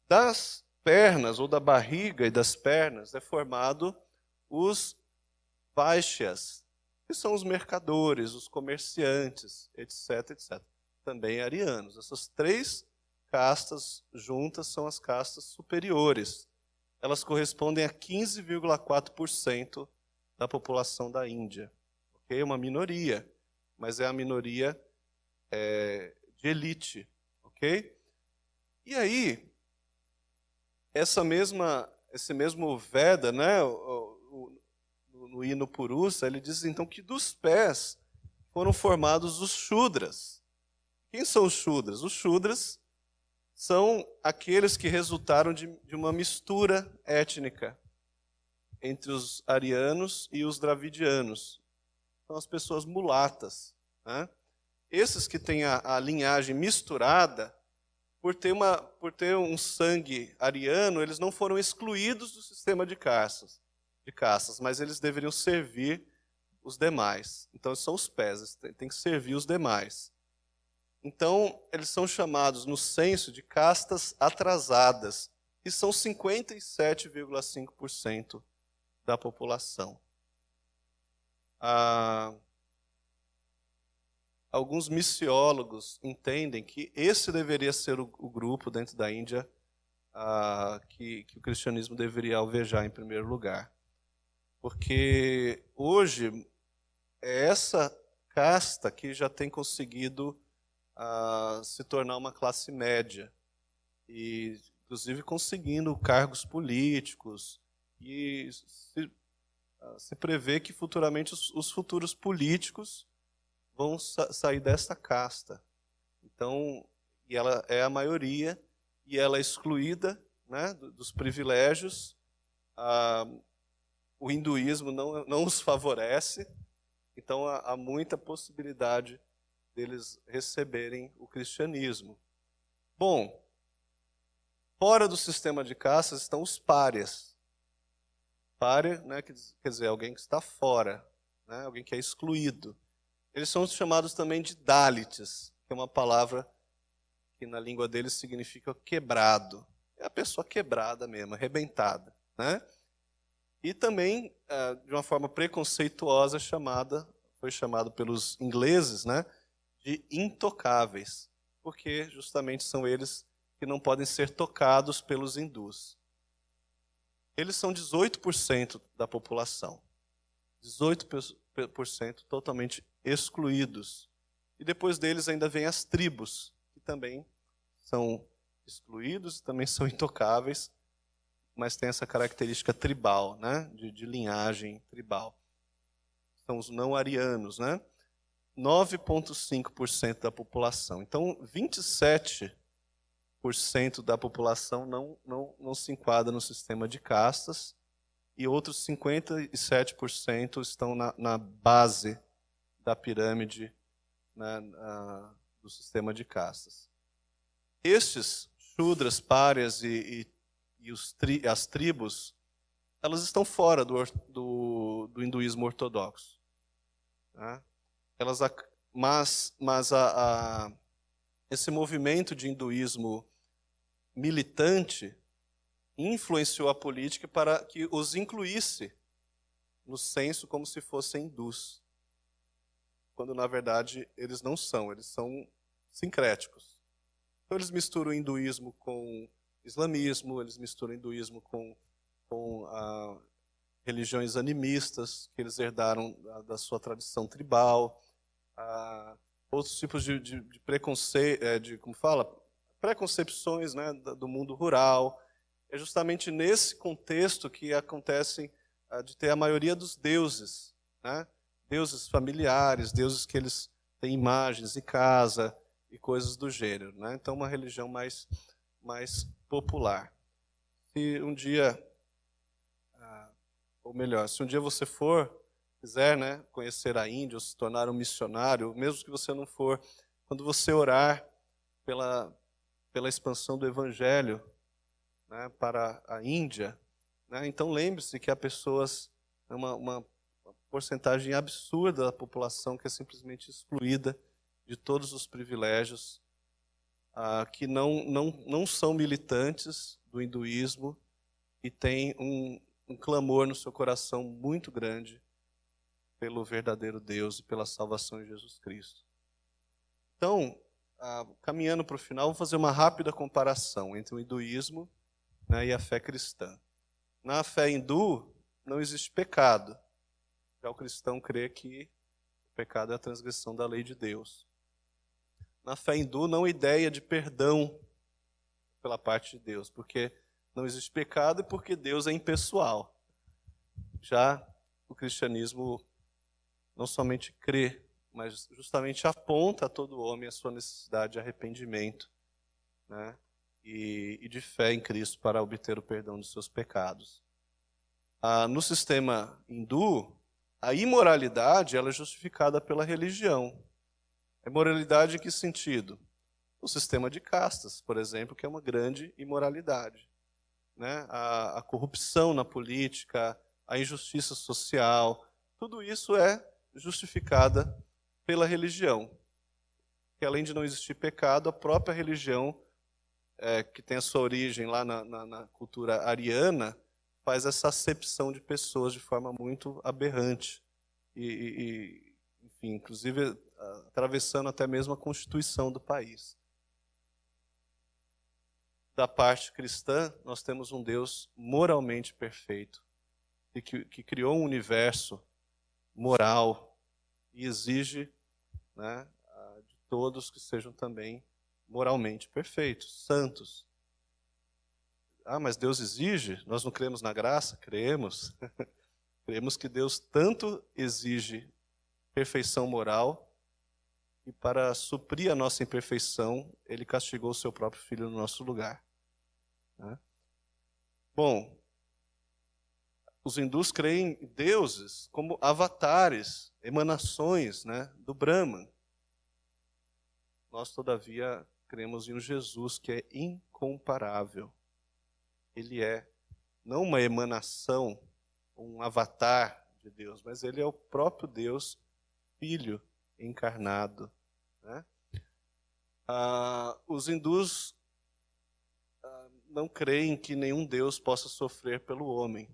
Das pernas, ou da barriga e das pernas, é formado os Vaixyas, que são os mercadores, os comerciantes, etc, etc. Também arianos. Essas três castas juntas são as castas superiores. Elas correspondem a 15,4% da população da Índia. Okay? Uma minoria, mas é a minoria de elite. Okay? E aí, esse mesmo Veda, né, no hino Purusa, ele diz então que dos pés foram formados os Shudras. Quem são os Shudras? Os Shudras são aqueles que resultaram de uma mistura étnica entre os arianos e os dravidianos. São as pessoas mulatas. Né? Esses que têm a linhagem misturada, por ter um sangue ariano, eles não foram excluídos do sistema de castas, mas eles deveriam servir os demais. Então, são os pés, eles têm que servir os demais. Então, eles são chamados no censo de castas atrasadas, que são 57,5% da população. Alguns missiólogos entendem que esse deveria ser o grupo dentro da Índia que o cristianismo deveria alvejar em primeiro lugar. Porque hoje é essa casta que já tem conseguido se tornar uma classe média, e inclusive conseguindo cargos políticos, e se prevê que futuramente os futuros políticos vão sair desta casta. Então, e ela é a maioria, e ela é excluída, né, dos privilégios. O hinduísmo não os favorece, então há muita possibilidade deles receberem o cristianismo. Bom, fora do sistema de castas estão os párias. Pária, né, quer dizer, alguém que está fora, né, alguém que é excluído. Eles são chamados também de Dalits, que é uma palavra que na língua deles significa quebrado. É a pessoa quebrada mesmo, arrebentada. Né? E também, de uma forma preconceituosa, foi chamado pelos ingleses, né, de intocáveis, porque justamente são eles que não podem ser tocados pelos hindus. Eles são 18% da população. 18% totalmente excluídos. E depois deles ainda vem as tribos, que também são excluídos e também são intocáveis, mas tem essa característica tribal, né? de linhagem tribal. São os não-arianos, né? 9,5% da população. Então, 27% da população não se enquadra no sistema de castas, e outros 57% estão na base da pirâmide, né, do sistema de castas. Estes Shudras, párias e as tribos, elas estão fora do hinduísmo ortodoxo. Né? Mas esse movimento de hinduísmo militante influenciou a política para que os incluísse no censo como se fossem hindus, quando na verdade eles não são, eles são sincréticos. Então eles misturam o hinduísmo com islamismo, eles misturam o hinduísmo com religiões animistas, que eles herdaram da sua tradição tribal, outros tipos de preconceito, preconcepções, né, do mundo rural. É justamente nesse contexto que acontece de ter a maioria dos deuses, né? Deuses familiares, deuses que eles têm imagens em casa e coisas do gênero. Né? Então, uma religião mais popular. Se um dia, ou melhor, se um dia você quiser, né, conhecer a Índia, ou se tornar um missionário, mesmo que você não for, quando você orar pela expansão do Evangelho, né, para a Índia, né, então lembre-se que há pessoas, uma porcentagem absurda da população que é simplesmente excluída de todos os privilégios, que não são militantes do hinduísmo e têm um clamor no seu coração muito grande pelo verdadeiro Deus e pela salvação em Jesus Cristo. Então, caminhando para o final, vou fazer uma rápida comparação entre o hinduísmo, né, e a fé cristã. Na fé hindu, não existe pecado. Já o cristão crê que o pecado é a transgressão da lei de Deus. Na fé hindu, não há ideia de perdão pela parte de Deus, porque não existe pecado e porque Deus é impessoal. Já o cristianismo não somente crê, mas justamente aponta a todo homem a sua necessidade de arrependimento, né, e de fé em Cristo para obter o perdão dos seus pecados. No sistema hindu, a imoralidade ela é justificada pela religião. A imoralidade em que sentido? O sistema de castas, por exemplo, que é uma grande imoralidade, né? A corrupção na política, a injustiça social, tudo isso é justificada pela religião. Que além de não existir pecado, a própria religião, que tem a sua origem lá na cultura ariana, faz essa acepção de pessoas de forma muito aberrante. Enfim, inclusive atravessando até mesmo a constituição do país. Da parte cristã, nós temos um Deus moralmente perfeito, e que criou um universo moral e exige, né, de todos que sejam também moralmente perfeitos, santos. Mas Deus exige? Nós não cremos na graça? Cremos. Cremos que Deus tanto exige perfeição moral, e para suprir a nossa imperfeição, Ele castigou o seu próprio Filho no nosso lugar. Né? Bom, os hindus creem em deuses como avatares, emanações, né, do Brahman. Nós, todavia, cremos em um Jesus que é incomparável. Ele é não uma emanação, um avatar de Deus, mas ele é o próprio Deus, Filho encarnado. Né? Os hindus não creem que nenhum Deus possa sofrer pelo homem.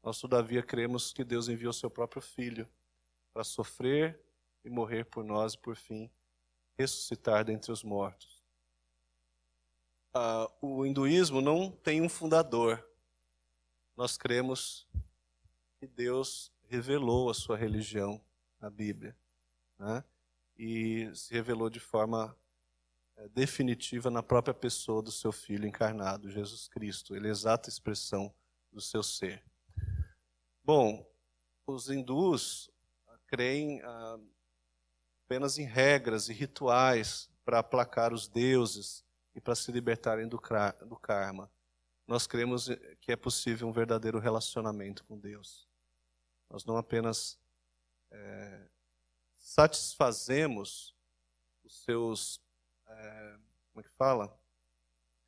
Nós, todavia, cremos que Deus enviou seu próprio Filho para sofrer e morrer por nós e, por fim, ressuscitar dentre os mortos. O hinduísmo não tem um fundador. Nós cremos que Deus revelou a sua religião na Bíblia, né? E se revelou de forma definitiva na própria pessoa do seu Filho encarnado, Jesus Cristo. Ele é a exata expressão do seu ser. Bom, os hindus creem apenas em regras e rituais para aplacar os deuses e para se libertarem do karma. Nós cremos que é possível um verdadeiro relacionamento com Deus. Nós não apenas satisfazemos os seus, como é que fala?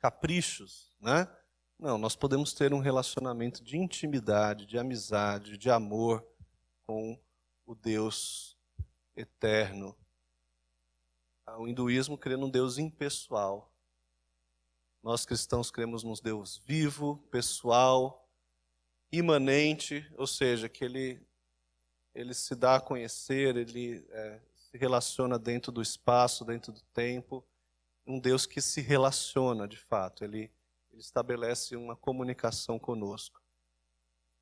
Caprichos, né? Não, nós podemos ter um relacionamento de intimidade, de amizade, de amor com o Deus eterno. O hinduísmo crê num Deus impessoal. Nós cristãos cremos num Deus vivo, pessoal, imanente, ou seja, que ele se dá a conhecer, ele se relaciona dentro do espaço, dentro do tempo. Um Deus que se relaciona, de fato, ele estabelece uma comunicação conosco.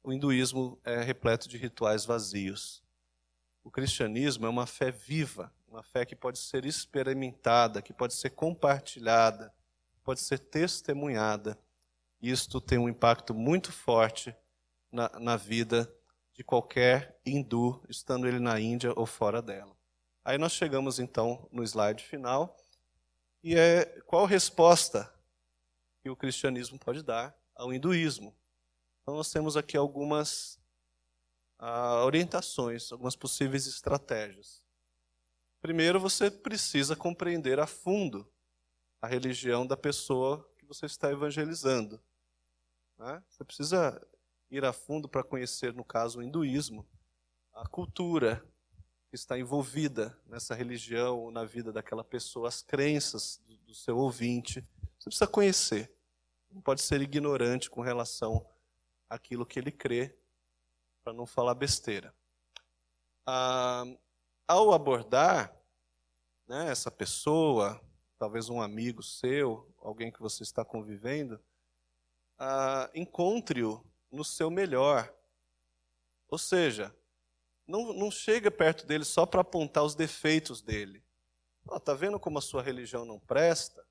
O hinduísmo é repleto de rituais vazios. O cristianismo é uma fé viva, uma fé que pode ser experimentada, que pode ser compartilhada, pode ser testemunhada. Isto tem um impacto muito forte na vida de qualquer hindu, estando ele na Índia ou fora dela. Aí nós chegamos então no slide final, e qual a resposta que o cristianismo pode dar ao hinduísmo. Então nós temos aqui algumas orientações, algumas possíveis estratégias. Primeiro, você precisa compreender a fundo a religião da pessoa que você está evangelizando. Né? Você precisa ir a fundo para conhecer, no caso, o hinduísmo, a cultura que está envolvida nessa religião, na vida daquela pessoa, as crenças do seu ouvinte. Você precisa conhecer. Não pode ser ignorante com relação àquilo que ele crê, para não falar besteira. Ao abordar, né, essa pessoa, talvez um amigo seu, alguém que você está convivendo, encontre-o no seu melhor. Ou seja, não chega perto dele só para apontar os defeitos dele. Tá vendo como a sua religião não presta?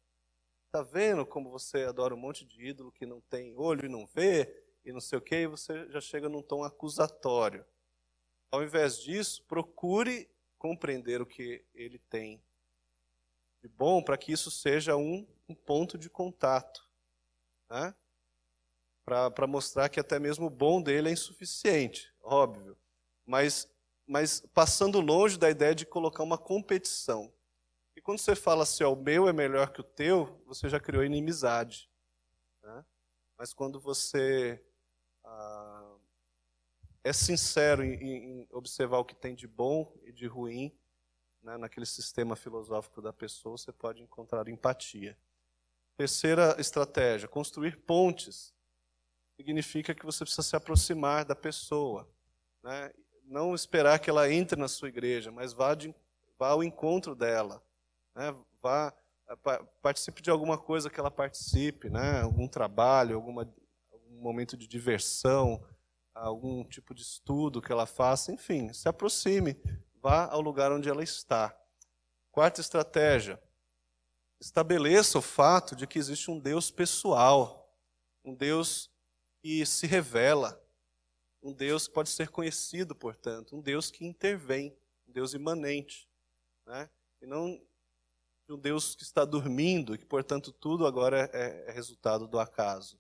Tá vendo como você adora um monte de ídolo que não tem olho e não vê, e não sei o quê, e você já chega num tom acusatório. Ao invés disso, procure compreender o que ele tem de bom, para que isso seja um ponto de contato, né? Para mostrar que até mesmo o bom dele é insuficiente, óbvio. Mas passando longe da ideia de colocar uma competição. E quando você fala assim, o meu é melhor que o teu, você já criou inimizade, né? Mas quando você é sincero em observar o que tem de bom e de ruim, né, naquele sistema filosófico da pessoa, você pode encontrar empatia. Terceira estratégia, construir pontes. Significa que você precisa se aproximar da pessoa, né? Não esperar que ela entre na sua igreja, mas vá ao encontro dela, né? Participe de alguma coisa que ela participe, né? Algum trabalho, algum momento de diversão, algum tipo de estudo que ela faça, enfim, se aproxime, vá ao lugar onde ela está. Quarta estratégia, estabeleça o fato de que existe um Deus pessoal, um Deus que se revela, um Deus que pode ser conhecido, portanto, um Deus que intervém, um Deus imanente, né? E não um Deus que está dormindo e que, portanto, tudo agora é resultado do acaso.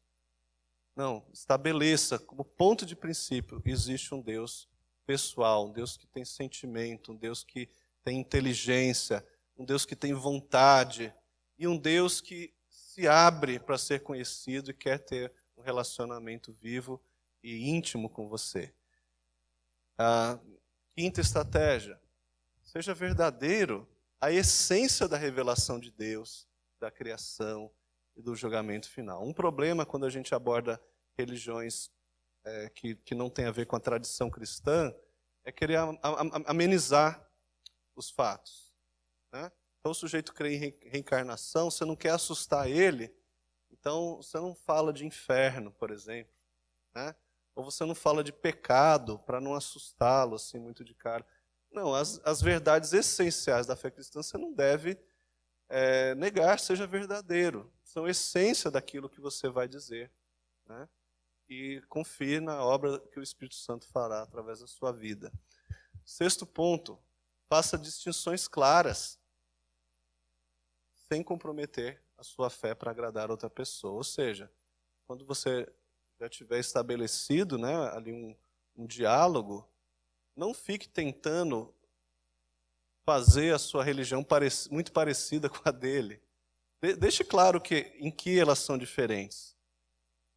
Não, estabeleça como ponto de princípio, existe um Deus pessoal, um Deus que tem sentimento, um Deus que tem inteligência, um Deus que tem vontade e um Deus que se abre para ser conhecido e quer ter um relacionamento vivo e íntimo com você. Quinta estratégia, seja verdadeiro a essência da revelação de Deus, da criação e do julgamento final. Um problema quando a gente aborda religiões que não tem a ver com a tradição cristã é querer amenizar os fatos, né? Então o sujeito crê em reencarnação, você não quer assustar ele, então você não fala de inferno, por exemplo, né? Ou você não fala de pecado para não assustá-lo assim muito de cara. Não, as verdades essenciais da fé cristã você não deve negar, seja verdadeiro. São a essência daquilo que você vai dizer, né? E confie na obra que o Espírito Santo fará através da sua vida. Sexto ponto, faça distinções claras, sem comprometer a sua fé para agradar outra pessoa. Ou seja, quando você já tiver estabelecido, né, ali um diálogo, não fique tentando fazer a sua religião muito parecida com a dele. Deixe claro em que elas são diferentes.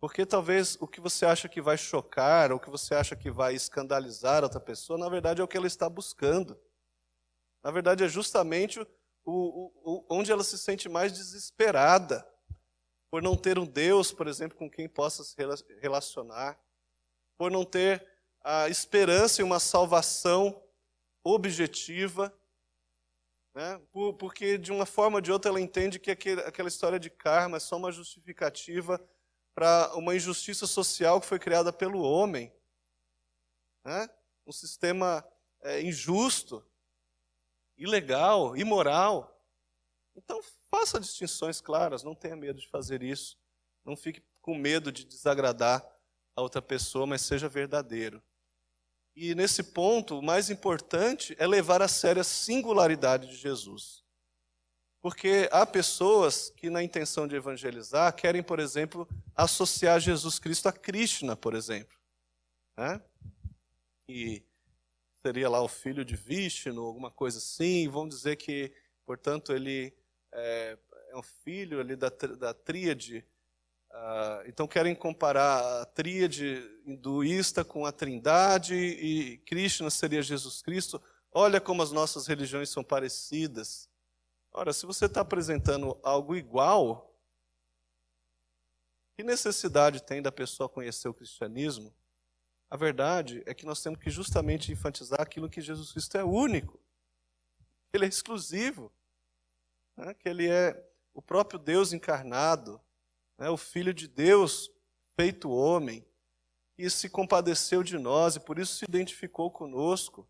Porque talvez o que você acha que vai chocar, ou o que você acha que vai escandalizar outra pessoa, na verdade é o que ela está buscando. Na verdade é justamente onde ela se sente mais desesperada, por não ter um Deus, por exemplo, com quem possa se relacionar, por não ter a esperança em uma salvação objetiva, né? Porque de uma forma ou de outra ela entende que aquela história de karma é só uma justificativa para uma injustiça social que foi criada pelo homem, né? Um sistema injusto, ilegal, imoral. Então faça distinções claras, não tenha medo de fazer isso, não fique com medo de desagradar a outra pessoa, mas seja verdadeiro. E nesse ponto, o mais importante é levar a sério a singularidade de Jesus. Porque há pessoas que, na intenção de evangelizar, querem, por exemplo, associar Jesus Cristo a Krishna, por exemplo, né? E seria lá o filho de Vishnu, alguma coisa assim, e vão dizer que, portanto, ele é um filho ali da tríade Então querem comparar a tríade hinduísta com a trindade e Krishna seria Jesus Cristo. Olha como as nossas religiões são parecidas. Ora, se você está apresentando algo igual, que necessidade tem da pessoa conhecer o cristianismo? A verdade é que nós temos que justamente enfatizar aquilo que Jesus Cristo é único. Ele é exclusivo. Né? Que ele é o próprio Deus encarnado, né? O Filho de Deus feito homem, que se compadeceu de nós e por isso se identificou conosco.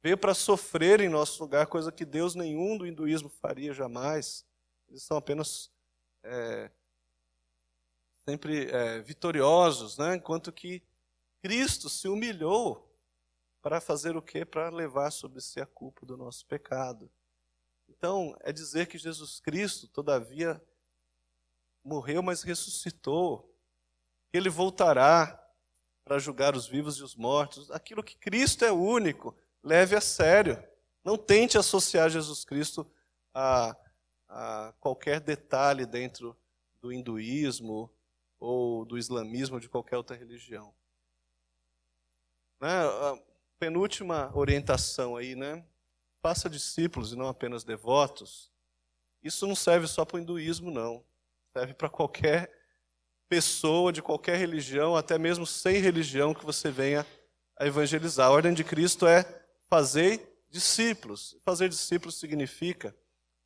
Veio para sofrer em nosso lugar, coisa que Deus nenhum do hinduísmo faria jamais. Eles são apenas sempre vitoriosos, né? Enquanto que Cristo se humilhou para fazer o quê? Para levar sobre si a culpa do nosso pecado. Então, é dizer que Jesus Cristo, todavia, morreu, mas ressuscitou. Que Ele voltará para julgar os vivos e os mortos. Aquilo que Cristo é único, leve a sério. Não tente associar Jesus Cristo a qualquer detalhe dentro do hinduísmo ou do islamismo ou de qualquer outra religião. Né? A penúltima orientação aí, né? Faça discípulos e não apenas devotos. Isso não serve só para o hinduísmo, não. Serve para qualquer pessoa de qualquer religião, até mesmo sem religião, que você venha a evangelizar. A ordem de Cristo é fazer discípulos. Fazer discípulos significa,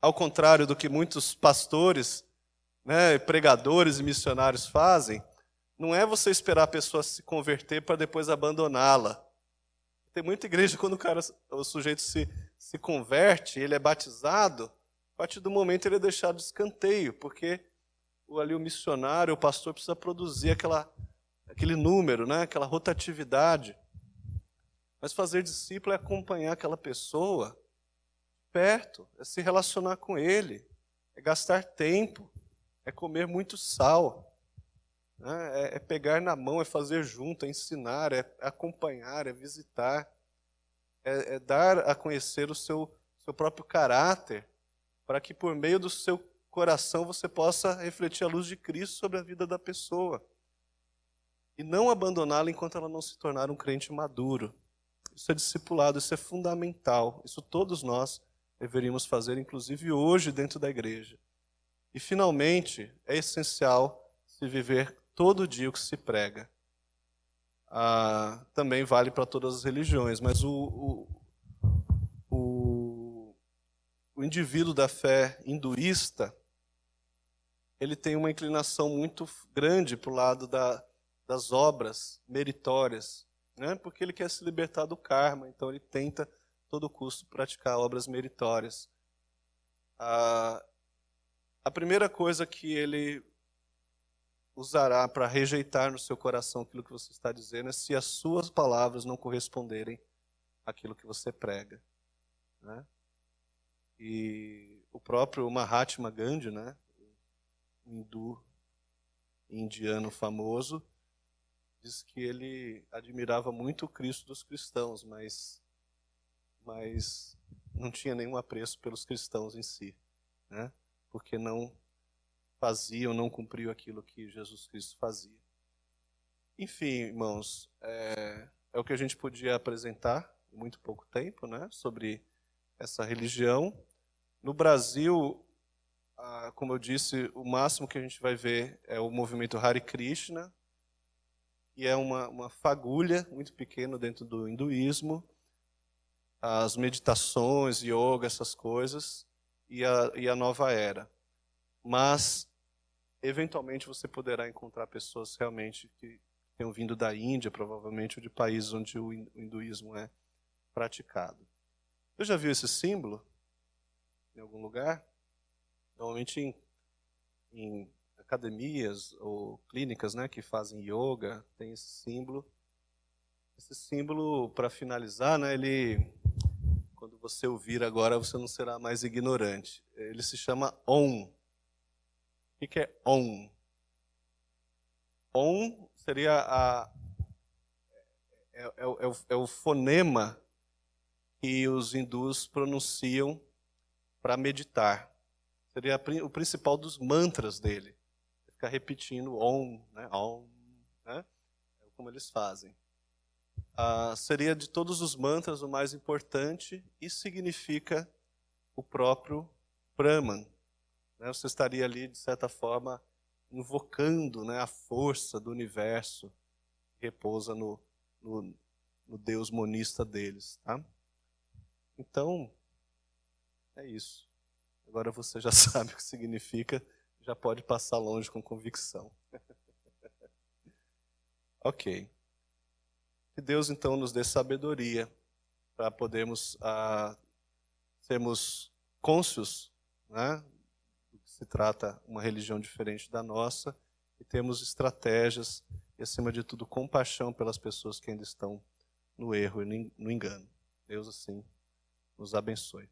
ao contrário do que muitos pastores, né, pregadores e missionários fazem, não é você esperar a pessoa se converter para depois abandoná-la. Tem muita igreja, quando o sujeito se converte, ele é batizado, a partir do momento ele é deixado de escanteio, porque ali o missionário, o pastor precisa produzir aquele número, né, aquela rotatividade. Mas fazer discípulo é acompanhar aquela pessoa perto, é se relacionar com ele, é gastar tempo, é comer muito sal, né, é pegar na mão, é fazer junto, é ensinar, é acompanhar, é visitar, é dar a conhecer o seu próprio caráter, para que por meio do seu coração você possa refletir a luz de Cristo sobre a vida da pessoa. E não abandoná-la enquanto ela não se tornar um crente maduro. Isso é discipulado, isso é fundamental. Isso todos nós deveríamos fazer, inclusive hoje dentro da igreja. E finalmente, é essencial se viver todo dia o que se prega. Também vale para todas as religiões, mas o indivíduo da fé hinduísta, ele tem uma inclinação muito grande para o lado das obras meritórias, né? Porque ele quer se libertar do karma, então ele tenta, a todo custo, praticar obras meritórias. A primeira coisa que ele usará para rejeitar no seu coração aquilo que você está dizendo é se as suas palavras não corresponderem àquilo que você prega, né? E o próprio Mahatma Gandhi, né, indiano famoso, diz que ele admirava muito o Cristo dos cristãos, mas não tinha nenhum apreço pelos cristãos em si, né? Porque não faziam, não cumpriam aquilo que Jesus Cristo fazia. Enfim, irmãos, é o que a gente podia apresentar em muito pouco tempo, né, sobre essa religião. No Brasil, como eu disse, o máximo que a gente vai ver é o movimento Hare Krishna, que é uma fagulha muito pequena dentro do hinduísmo, as meditações, yoga, essas coisas, e a nova era. Mas, eventualmente, você poderá encontrar pessoas realmente que tenham vindo da Índia, provavelmente, ou de países onde o hinduísmo é praticado. Você já viu esse símbolo em algum lugar? Normalmente em academias ou clínicas, né, que fazem yoga, tem esse símbolo. Esse símbolo, para finalizar, né, quando você ouvir agora, você não será mais ignorante. Ele se chama Om. O que é Om? Om seria o fonema que os hindus pronunciam para meditar. Seria o principal dos mantras dele. ficar repetindo Om, né? Om, né? É como eles fazem. Seria de todos os mantras o mais importante e significa o próprio Brahman. Né? Você estaria ali, de certa forma, invocando, né, a força do universo que repousa no Deus monista deles. Tá? Então, é isso. Agora você já sabe o que significa, já pode passar longe com convicção. Ok. Que Deus, então, nos dê sabedoria para podermos sermos cônscios, né, do que se trata uma religião diferente da nossa, e termos estratégias e, acima de tudo, compaixão pelas pessoas que ainda estão no erro e no engano. Deus, assim, nos abençoe.